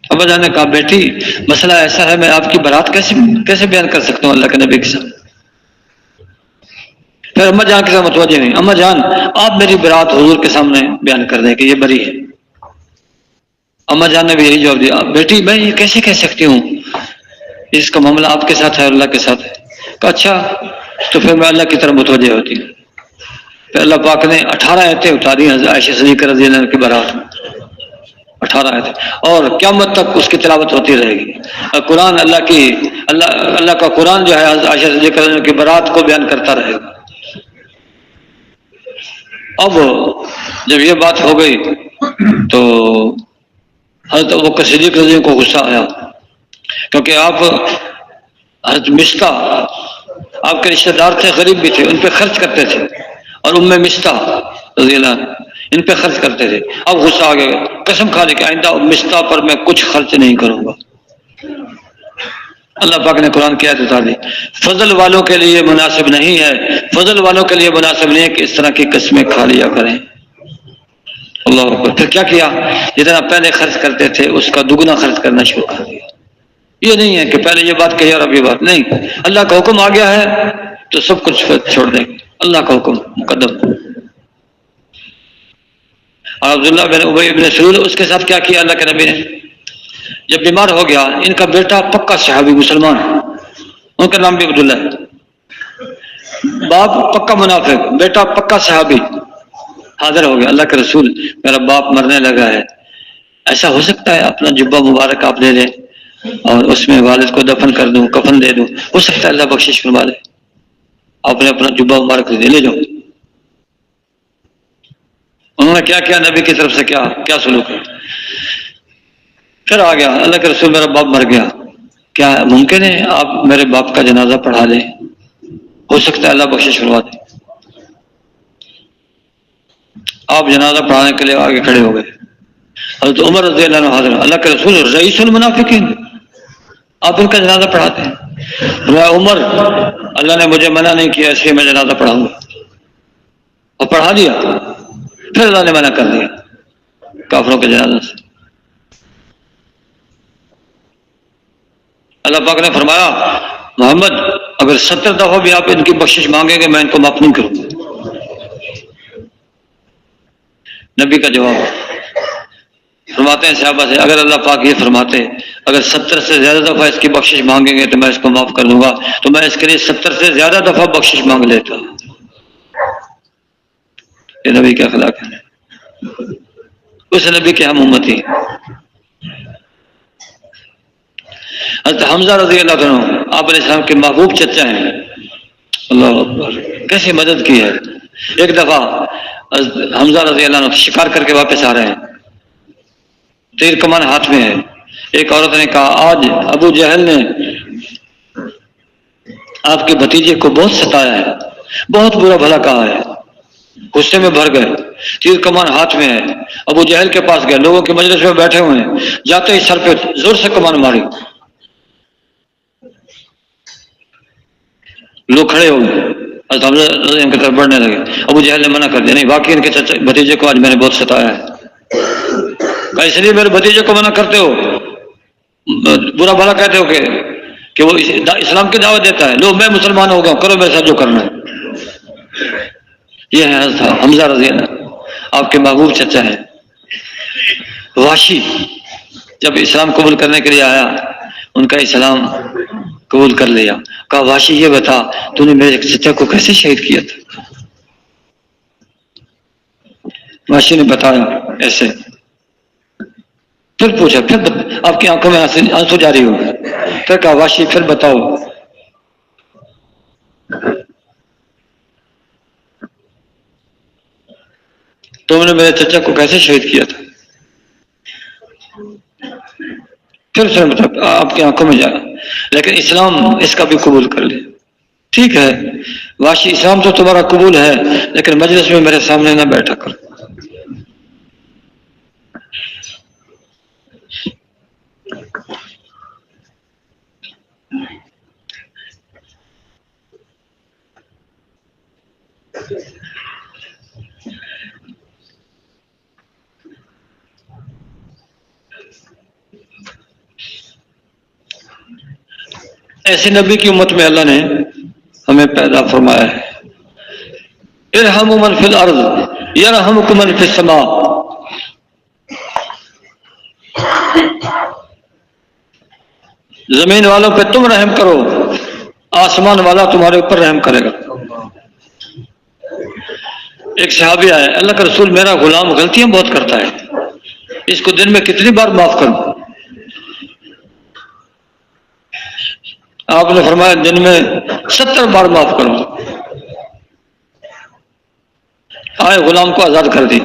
ابا جان نے کہا بیٹی مسئلہ ایسا ہے، میں آپ کی برات کیسے بیان کر سکتا ہوں اللہ کے نبی کے سامنے. پھر اما جان کے ساتھ متوجہ ہوئی، اما جان آپ میری برات حضور کے سامنے بیان کر دیں کہ یہ بری ہے. اما جان نے بھی یہی جواب دیا، بیٹی میں یہ کیسے کہہ سکتی ہوں، اس کا معاملہ آپ کے ساتھ ہے اور اللہ کے ساتھ ہے. کہا اچھا تو پھر میں اللہ کی طرف متوجہ ہوتی ہوں. پھر اللہ پاک نے 18 آیتیں اتاری حضرت عائشہ صدیقہ رضی اللہ عنہ کی برات میں، 18 آیتیں، اور قیامت تک اس کی تلاوت ہوتی رہے گی. قرآن اللہ کا قرآن جو ہے حضرت عائشہ صدیقہ رضی اللہ عنہ کی برات کو بیان کرتا رہے گا. اب جب یہ بات ہو گئی تو حضرت ابوبکر صدیق رضی اللہ عنہ کو غصہ آیا، کیونکہ آپ حضرت مصطح آپ کے رشتہ دار تھے، غریب بھی تھے، ان پہ خرچ کرتے تھے، اور مصطح رضی اللہ عنہ ان پہ خرچ کرتے تھے. اب غصہ آ گیا، قسم کھا لی کہ آئندہ مصطح پر میں کچھ خرچ نہیں کروں گا. اللہ پاک نے قرآن کی آیت اتار دی، فضل والوں کے لیے مناسب نہیں ہے، فضل والوں کے لیے مناسب نہیں ہے کہ اس طرح کی قسمیں کھا لیا کریں. اللہ اکبر. پھر کیا کیا، جتنا پہلے خرچ کرتے تھے اس کا دگنا خرچ کرنا شروع کر دیا. یہ نہیں ہے کہ پہلے یہ بات کہی اور اب یہ بات نہیں، اللہ کا حکم آ گیا ہے تو سب کچھ چھوڑ دیں گے، اللہ کا حکم مقدم. اور عبداللہ بن ابی بن سلول اس کے ساتھ کیا کیا اللہ کے نبی نے، جب بیمار ہو گیا، ان کا بیٹا پکا صحابی مسلمان، ان کا نام بھی عبداللہ ہے، باپ پکا منافق، بیٹا پکا صحابی. حاضر ہو گیا، اللہ کے رسول میرا باپ مرنے لگا ہے، ایسا ہو سکتا ہے اپنا جبہ مبارک آپ دے دیں اور اس میں والد کو دفن کر دوں، کفن دے دوں، ہو سکتا ہے اللہ بخشش فرما دے. آپ نے اپنا جبہ مبارک دے لے جاؤ. انہوں نے کیا کیا، نبی کی طرف سے کیا سلوک ہے. پھر آ گیا، اللہ کے رسول میرا باپ مر گیا، کیا ممکن ہے آپ میرے باپ کا جنازہ پڑھا دیں، ہو سکتا ہے اللہ بخشش فرما دے. آپ جنازہ پڑھانے کے لیے آگے کھڑے ہو گئے. حضرت عمر رضی اللہ عنہ حاضر، اللہ کے رسول رئیس المنافقین، آپ ان کا جنازہ پڑھاتے ہیں. میں عمر اللہ نے مجھے منع نہیں کیا اس لیے میں جنازہ پڑھاؤں گا، اور پڑھا دیا. پھر اللہ نے منع کر دیا کافروں کے جنازہ سے. اللہ پاک نے فرمایا محمد اگر 70 دفعہ بھی آپ ان کی بخشش مانگیں گے میں ان کو معاف نہیں کروں گا. نبی کا جواب فرماتے ہیں صحابہ سے، اگر اللہ پاک یہ فرماتے اگر 70 سے زیادہ دفعہ اس کی بخشش مانگیں گے تو میں اس کو معاف کر دوں گا، تو میں اس کے لیے 70 سے زیادہ دفعہ بخشش مانگ لیتا. یہ نبی کا اخلاق ہے، اس نبی کے ہم امتی. حضرت حمزہ رضی اللہ عنہ آپ علیہ السلام کے محبوب چچا ہیں. اللہ اکبر، کیسی مدد کی ہے. ایک دفعہ حضرت حمزہ رضی اللہ عنہ شکار کر کے واپس آ رہے ہیں، تیر کمان ہاتھ میں ہے. ایک عورت نے کہا آج ابو جہل نے آپ کے بھتیجے کو بہت ستایا ہے، بہت برا بھلا کہا ہے. غصے میں بھر گئے، تیر کمان ہاتھ میں ہے، ابو جہل کے پاس گئے، لوگوں کے مجلس میں بیٹھے ہوئے ہیں، جاتے ہی سر پہ زور سے کمان ماری. لوگ کھڑے ہو گئے، حضرت حمزہ رضی اللہ عنہ کی طرف بڑھنے لگے. ابو جہل نے منع کر دیا، نہیں واقعی ان کے بھتیجے کو آج میں نے بہت ستایا ہے. کہا اس لیے میرے بھتیجے کو منع کرتے ہو، برا بھلا کہتے ہو کہ وہ اسلام کی دعوت دیتا ہے، لو میں مسلمان ہو گیا ہوں، کرو میرے ساتھ جو کرنا ہے. یہ ہے حضرت حمزہ رضی اللہ آپ کے محبوب چچا ہیں. وحشی جب اسلام قبول کرنے کے لیے آیا، ان کا اسلام قبول کر لیا. کہا وحشی یہ بتا تو نے میرے چچا کو کیسے شہید کیا تھا. وحشی نے بتایا ایسے. پھر پوچھا، پھر آپ کی آنکھوں میں آنسو جاری ہو گئے. پھر کہا وحشی پھر بتاؤ تم نے میرے چچا کو کیسے شہید کیا تھا. پھر اس نے بتایا آپ کی آنکھوں میں جا، لیکن اسلام اس کا بھی قبول کر لے. ٹھیک ہے وحشی اسلام تو تمہارا قبول ہے، لیکن مجلس میں میرے سامنے نہ بیٹھا کر. ایسے نبی کی امت میں اللہ نے ہمیں پیدا فرمایا ہے. ارحموا من فی الارض یرحمکم من فی السماء. زمین والوں پہ تم رحم کرو، آسمان والا تمہارے اوپر رحم کرے گا. ایک صحابی آیا، اللہ کا رسول میرا غلام غلطیاں بہت کرتا ہے، اس کو دن میں کتنی بار معاف کروں؟ آپ نے فرمایا دن میں 70 بار معاف کروں. آئے غلام کو آزاد کر دی.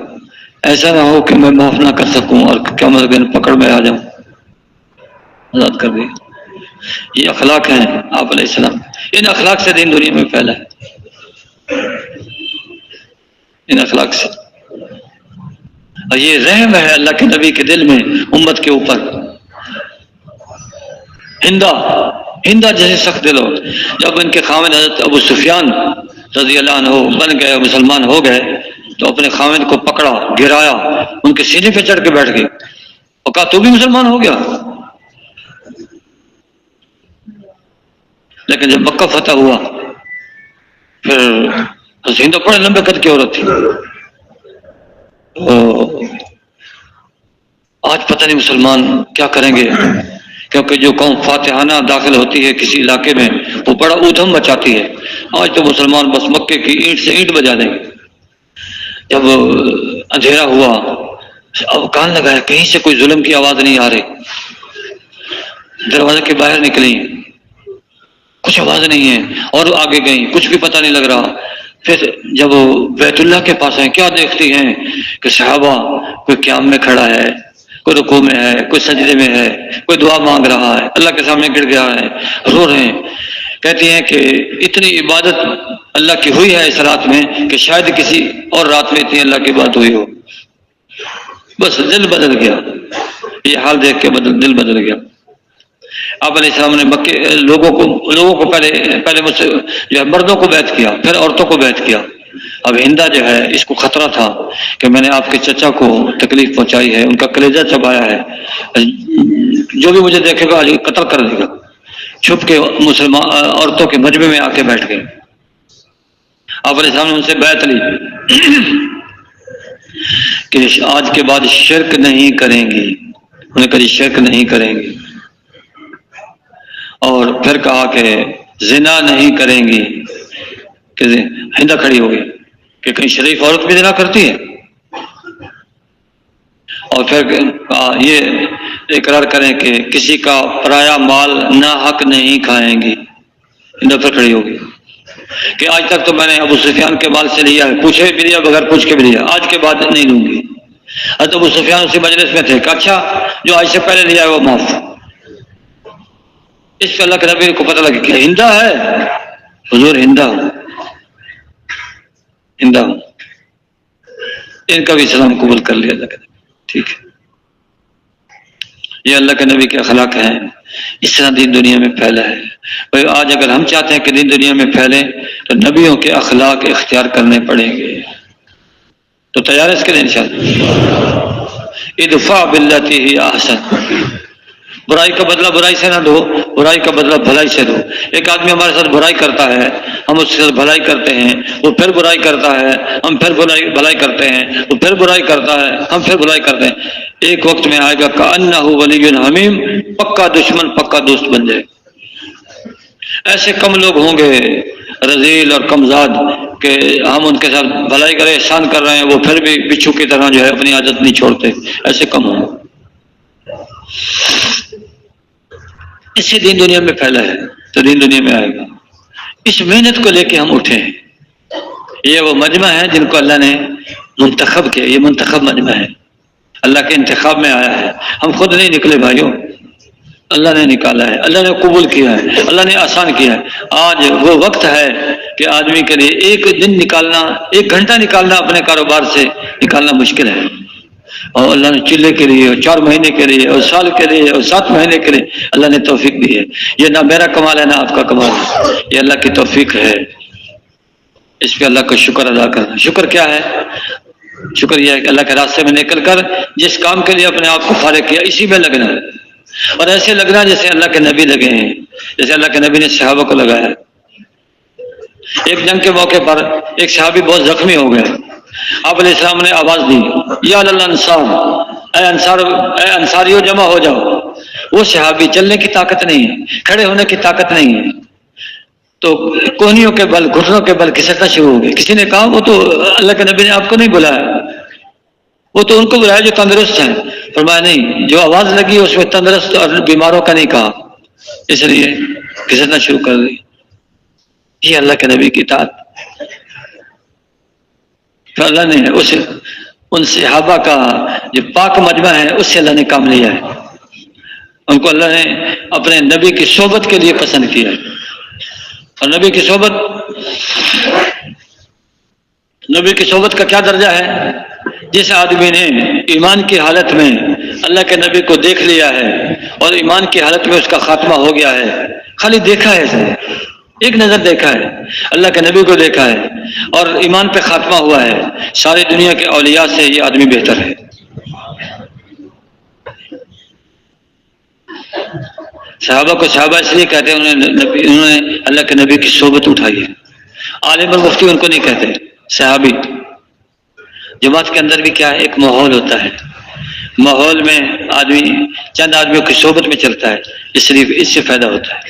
ایسا نہ ہو کہ میں معاف نہ کر سکوں اور قیامت کے دن پکڑ میں آ جاؤں. آزاد کر دی. یہ اخلاق ہیں آپ علیہ السلام. ان اخلاق سے دین دنیا میں پھیلا ہے، ان اخلاق سے. اور یہ رحم ہے اللہ کے نبی کے دل میں امت کے اوپر. ہندا جیسے سخت دل ہو. جب ان کے خاوند حضرت ابو سفیان رضی اللہ عنہ بن گئے، مسلمان ہو گئے، تو اپنے خاوند کو پکڑا، گرایا، ان کے سینے پہ چڑھ کے بیٹھ گئے اور کہا تو بھی مسلمان ہو گیا. لیکن جب مکہ فتح ہوا، پھر ہند بڑے لمبے قد کی عورت تھی. آج پتہ نہیں مسلمان کیا کریں گے، کیونکہ جو قوم فاتحانہ داخل ہوتی ہے کسی علاقے میں وہ بڑا ادھم مچاتی ہے. آج تو مسلمان بس مکے کی اینٹ سے اینٹ بجا دیں گے. جب اندھیرا ہوا، اب کان لگایا کہیں سے کوئی ظلم کی آواز نہیں آ رہی. دروازے کے باہر نکلی، کچھ آواز نہیں ہے، اور آگے گئیں، کچھ بھی پتہ نہیں لگ رہا. پھر جب بیت اللہ کے پاس ہیں، کیا دیکھتی ہیں کہ صحابہ کوئی قیام میں کھڑا ہے، کوئی رکوع میں ہے، کوئی سجدے میں ہے، کوئی دعا مانگ رہا ہے، اللہ کے سامنے گر گیا ہے، رو رہے ہیں. کہتی ہیں کہ اتنی عبادت اللہ کی ہوئی ہے اس رات میں کہ شاید کسی اور رات میں اتنی اللہ کی بات ہوئی ہو. بس دل بدل گیا. یہ حال دیکھ کے دل بدل گیا. آپ علیہ السلام نے مکے لوگوں کو پہلے مجھ سے جو ہے مردوں کو بیعت کیا، پھر عورتوں کو بیعت کیا. اب ہندا جو ہے اس کو خطرہ تھا کہ میں نے آپ کے چچا کو تکلیف پہنچائی ہے، ان کا کلیجہ چبایا ہے، جو بھی مجھے دیکھے گا قتل کر دے گا. چھپ کے مسلمان عورتوں کے مجمع میں آ کے بیٹھ گئے. آپ علیہ السلام نے ان سے بیعت لی کہ آج کے بعد شرک نہیں کریں گی. انہوں نے کہا شرک نہیں کریں گی. اور پھر کہا کہ زنا نہیں کریں گی. کہ ہندا کھڑی ہو گئی کہ کہیں شریف عورت بھی زنا کرتی ہے. اور پھر یہ اقرار کریں کہ کسی کا پرایا مال ناحق نہیں کھائیں گی. ہندا پھر کھڑی ہوگی کہ آج تک تو میں نے ابو سفیان کے مال سے لیا ہے، پوچھے بھی لیا، بغیر پوچھ کے بھی لیا، آج کے بعد نہیں لوں گی. حضرت ابو سفیان اسی مجلس میں تھے کہ اچھا جو آج سے پہلے لیا ہے وہ معاف. اس پہ اللہ کے نبی کو پتہ لگا کہ ہندا ہے. حضور ہندا ہوں، ان کا بھی اسلام قبول کر لیا اللہ کے نبی. ٹھیک ہے، یہ اللہ کے نبی کے اخلاق ہیں. اس طرح دین دنیا میں پھیلا ہے. بھائی آج اگر ہم چاہتے ہیں کہ دین دنیا میں پھیلے تو نبیوں کے اخلاق اختیار کرنے پڑیں گے. تو تیار ہے اس کے لیے انشاءاللہ؟ ادفع باللتی ہی احسن. برائی کا بدلہ برائی سے نہ دو، برائی کا بدلہ بھلائی سے دو. ایک آدمی ہمارے ساتھ برائی کرتا ہے، ہم اس کے ساتھ بھلائی کرتے ہیں، وہ پھر برائی کرتا ہے، ہم پھر بھلائی کرتے ہیں، وہ پھر برائی کرتا ہے، ہم پھر بھلائی کرتے ہیں. ایک وقت میں آئے گا کأنہ ولی حمیم، پکا دشمن پکا دوست بن جائے. ایسے کم لوگ ہوں گے رذیل اور کمزاد کہ ہم ان کے ساتھ بھلائی کریں، احسان کر رہے ہیں، وہ پھر بھی بچھو کی طرح جو ہے اپنی عادت نہیں چھوڑتے. ایسے کم ہوں گے. اس سے دین دنیا میں پھیلا ہے تو دین دنیا میں آئے گا. اس محنت کو لے کے ہم اٹھے ہیں. یہ وہ مجمع ہے جن کو اللہ نے منتخب کیا. یہ منتخب مجمع ہے، اللہ کے انتخاب میں آیا ہے. ہم خود نہیں نکلے بھائیوں، اللہ نے نکالا ہے، اللہ نے قبول کیا ہے، اللہ نے آسان کیا ہے. آج وہ وقت ہے کہ آدمی کے لیے ایک دن نکالنا، ایک گھنٹہ نکالنا اپنے کاروبار سے نکالنا مشکل ہے. اور اللہ نے چلے کے لیے، اور 4 مہینے کے لیے، اور سال کے لیے، اور 7 مہینے کے لیے اللہ نے توفیق دی ہے. یہ نہ میرا کمال ہے نہ آپ کا کمال ہے، یہ اللہ کی توفیق ہے. اس پہ اللہ کا شکر ادا کرنا. شکر کیا ہے؟ شکر یہ ہے کہ اللہ کے راستے میں نکل کر جس کام کے لیے اپنے آپ کو فارغ کیا اسی میں لگنا ہے. اور ایسے لگنا جیسے اللہ کے نبی لگے ہیں، جیسے اللہ کے نبی نے صحابہ کو لگایا۔ ایک جنگ کے موقع پر ایک صحابی بہت زخمی ہو گئے، آپ علیہ السلام نے آواز دی، یا الانصار، اے انصاریوں جمع ہو جاؤ۔ وہ صحابی چلنے کی طاقت نہیں ہے، کھڑے ہونے کی طاقت نہیں ہے، تو کوہنیوں کے بل، گھٹنوں کے بل گھسٹنا شروع ہو گئے۔ کسی نے کہا وہ تو اللہ کے نبی نے آپ کو نہیں بلایا، وہ تو ان کو بلایا جو تندرست ہیں۔ فرمایا نہیں، جو آواز لگی اس میں تندرست اور بیماروں کا نہیں کہا، اس لیے گھسٹنا شروع کر دی۔ یہ اللہ کے نبی کی اطاعت۔ تو اللہ نے ان صحابہ کا جو پاک مجمع ہے اس سے اللہ نے کام لیا ہے، ان کو اللہ نے اپنے نبی کی صحبت کے لیے پسند کیا ہے۔ اور نبی کی صحبت کا کیا درجہ ہے؟ جس آدمی نے ایمان کی حالت میں اللہ کے نبی کو دیکھ لیا ہے اور ایمان کی حالت میں اس کا خاتمہ ہو گیا ہے، خالی دیکھا ہے، ایک نظر دیکھا ہے، اللہ کے نبی کو دیکھا ہے اور ایمان پہ خاتمہ ہوا ہے، ساری دنیا کے اولیاء سے یہ آدمی بہتر ہے۔ صحابہ کو صحابہ اس لیے کہتے ہیں انہوں نے اللہ کے نبی کی صحبت اٹھائی ہے۔ عالم اور مفتی ان کو نہیں کہتے، صحابی۔ جماعت کے اندر بھی کیا ہے، ایک ماحول ہوتا ہے، ماحول میں آدمی چند آدمیوں کی صحبت میں چلتا ہے، اس لیے اس سے فائدہ ہوتا ہے۔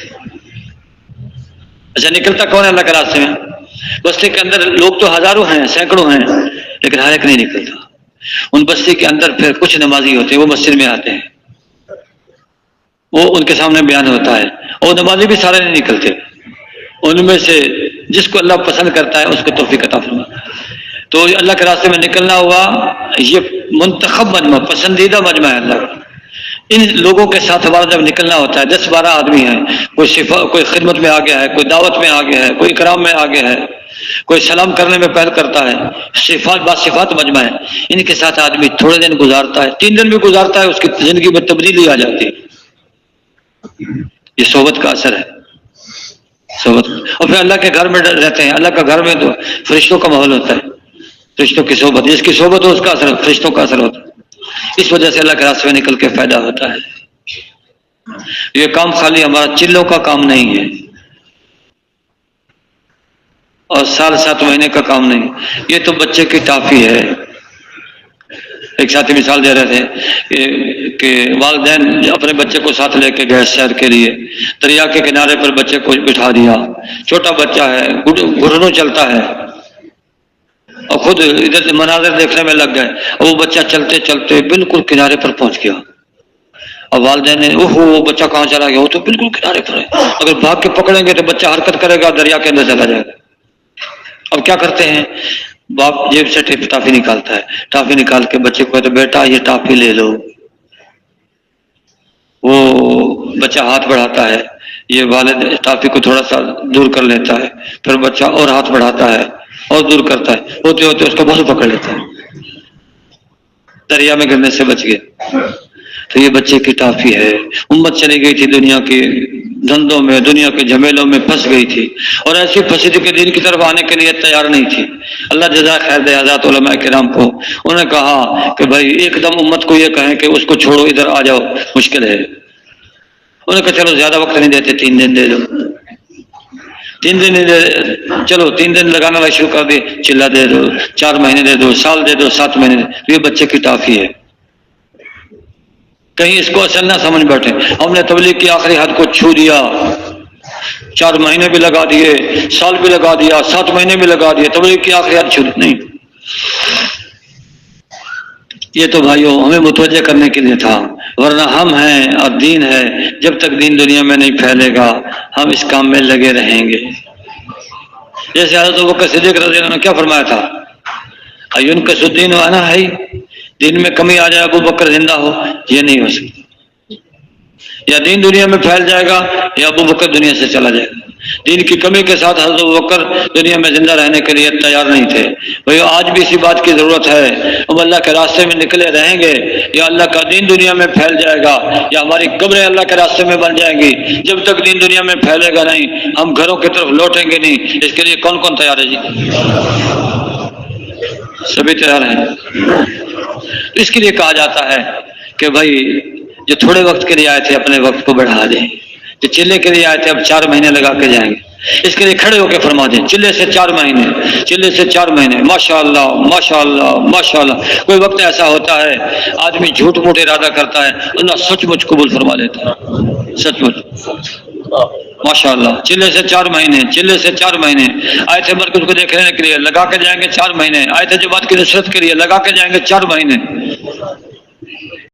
اچھا، نکلتا کون ہے اللہ کے راستے میں؟ بستی کے اندر لوگ تو ہزاروں ہیں، سینکڑوں ہیں، لیکن ہر ایک نہیں نکلتا۔ ان بستی کے اندر پھر کچھ نمازی ہوتے ہیں، وہ مسجد میں آتے ہیں، وہ ان کے سامنے بیان ہوتا ہے، اور نمازی بھی سارے نہیں نکلتے، ان میں سے جس کو اللہ پسند کرتا ہے اس کو توفیق عطا فرماتا ہے۔ تو اللہ کے راستے میں نکلنا ہوا، یہ منتخب مجمع، پسندیدہ مجمع ہے اللہ کا۔ ان لوگوں کے ساتھ ہمارا جب نکلنا ہوتا ہے، 10-12 آدمی ہیں، کوئی خدمت میں آگے ہے، کوئی دعوت میں آگے ہے، کوئی اکرام میں آگے ہے، کوئی سلام کرنے میں پہل کرتا ہے، صفات مجمع ہے۔ ان کے ساتھ آدمی تھوڑے دن گزارتا ہے، 3 دن بھی گزارتا ہے، اس کی زندگی میں تبدیلی آ جاتی ہے۔ یہ صحبت کا اثر ہے، صحبت۔ اور پھر اللہ کے گھر میں رہتے ہیں، اللہ کا گھر میں تو فرشتوں کا ماحول ہوتا ہے، فرشتوں کی صحبت، جس کی صحبت ہو اس کا اثر فرشتوں کا اثر ہوتا ہے۔ اس وجہ سے اللہ کے راستے میں نکل کے فائدہ ہوتا ہے۔ یہ کام خالی ہمارا چلوں کا کام نہیں ہے اور سال 7 مہینے کا کام نہیں، یہ تو بچے کی ٹافی ہے۔ ایک ساتھی مثال دے رہے تھے کہ والدین اپنے بچے کو ساتھ لے کے گئے سیر کے لیے، دریا کے کنارے پر بچے کو بٹھا دیا، چھوٹا بچہ ہے، گھٹنوں چلتا ہے، اور خود ادھر مناظر دیکھنے میں لگ گئے، اور وہ بچہ چلتے چلتے بالکل کنارے پر پہنچ گیا۔ اور والدین نے وہ بچہ کہاں چلا گیا؟ وہ تو بالکل کنارے پر ہے، اگر بھاگ کے پکڑیں گے تو بچہ حرکت کرے گا، دریا کے اندر چلا جائے گا۔ اب کیا کرتے ہیں؟ باپ جیب سے ٹافی نکالتا ہے، ٹافی نکال کے بچے کو کہتے بیٹا یہ ٹافی لے لو۔ وہ بچہ ہاتھ بڑھاتا ہے، یہ والد ٹافی کو تھوڑا سا دور کر لیتا ہے، پھر بچہ اور ہاتھ بڑھاتا ہے اور دور کرتا ہے، ہوتے ہوتے اس کو بہت پکڑ لیتا ہے، دریا میں گرنے سے بچ گیا۔ تو یہ بچے کی ٹافی ہے۔ امت چلی گئی تھی دنیا کے دھندوں میں، دنیا کے جھمیلوں میں پھنس گئی تھی، اور ایسی پھنسی تھی کہ دین کی طرف آنے کے لیے تیار نہیں تھی۔ اللہ جزائے خیر دے حضرات علماء کرام کو، انہوں نے کہا کہ بھائی ایک دم امت کو یہ کہیں کہ اس کو چھوڑو ادھر آ جاؤ، مشکل ہے۔ انہوں نے کہا چلو زیادہ وقت نہیں دیتے، 3 دن دے دو۔ 3 دن چلو 3 دن لگانا شروع کر دی، چلا دے دو، 4 مہینے دے دو، سال دے دو، 7 مہینے دے دو۔ یہ بچے کی ٹافی ہے، کہیں اس کو اصل نہ سمجھ بیٹھے۔ ہم نے تبلیغ کی آخری حد کو چھو دیا، 4 مہینے بھی لگا دیے، سال بھی لگا دیا، 7 مہینے بھی لگا دیے، تبلیغ کی آخری حد چھو نہیں۔ یہ تو بھائیوں ہمیں متوجہ کرنے کے لیے تھا، ورنہ ہم ہیں اور دین ہے، جب تک دین دنیا میں نہیں پھیلے گا ہم اس کام میں لگے رہیں گے۔ جیسے حضرت ابوبکر صدیق رضی اللہ عنہ نے کیا فرمایا تھا، اَيُنْقَصُ الدِّينُ وَأَنَا حَيٌّ، دین میں کمی آ جائے ابو بکر زندہ ہو، یہ نہیں ہو سکتا۔ یا دین دنیا میں پھیل جائے گا یا ابو بکر دنیا سے چلا جائے گا۔ دین کی کمی کے ساتھ حضرت ابو بکر دنیا میں زندہ رہنے کے لیے تیار نہیں تھے۔ بھئی آج بھی اسی بات کی ضرورت ہے، ہم اللہ کے راستے میں نکلے رہیں گے، یا اللہ کا دین دنیا میں پھیل جائے گا یا ہماری قبریں اللہ کے راستے میں بن جائیں گی۔ جب تک دین دنیا میں پھیلے گا نہیں ہم گھروں کی طرف لوٹیں گے نہیں۔ اس کے لیے کون کون تیار ہے جی؟ سبھی تیار ہیں۔ اس کے لیے کہا جاتا ہے کہ بھائی جو تھوڑے وقت کے لیے آئے تھے اپنے وقت کو بڑھا دیں، جو چلے کے لیے آئے تھے اب 4 مہینے لگا کے جائیں گے، اس کے لیے کھڑے ہو کے فرما دیں چلے سے 4 مہینے، چلے سے 4 مہینے، ماشاء اللہ ماشاء اللہ ماشاء اللہ۔ کوئی وقت ایسا ہوتا ہے آدمی جھوٹ موٹ ارادہ کرتا ہے، اللہ سچ مچ قبول فرما لیتا ہے، سچ مچ ماشاء اللہ۔ چلے سے 4 مہینے، چلے سے 4 مہینے آئے تھے مرکز کو دیکھنے کے لیے، لگا کے جائیں گے 4 مہینے، آئے تھے جماعت کی نصرت کے لیے، لگا کے جائیں گے 4 مہینے۔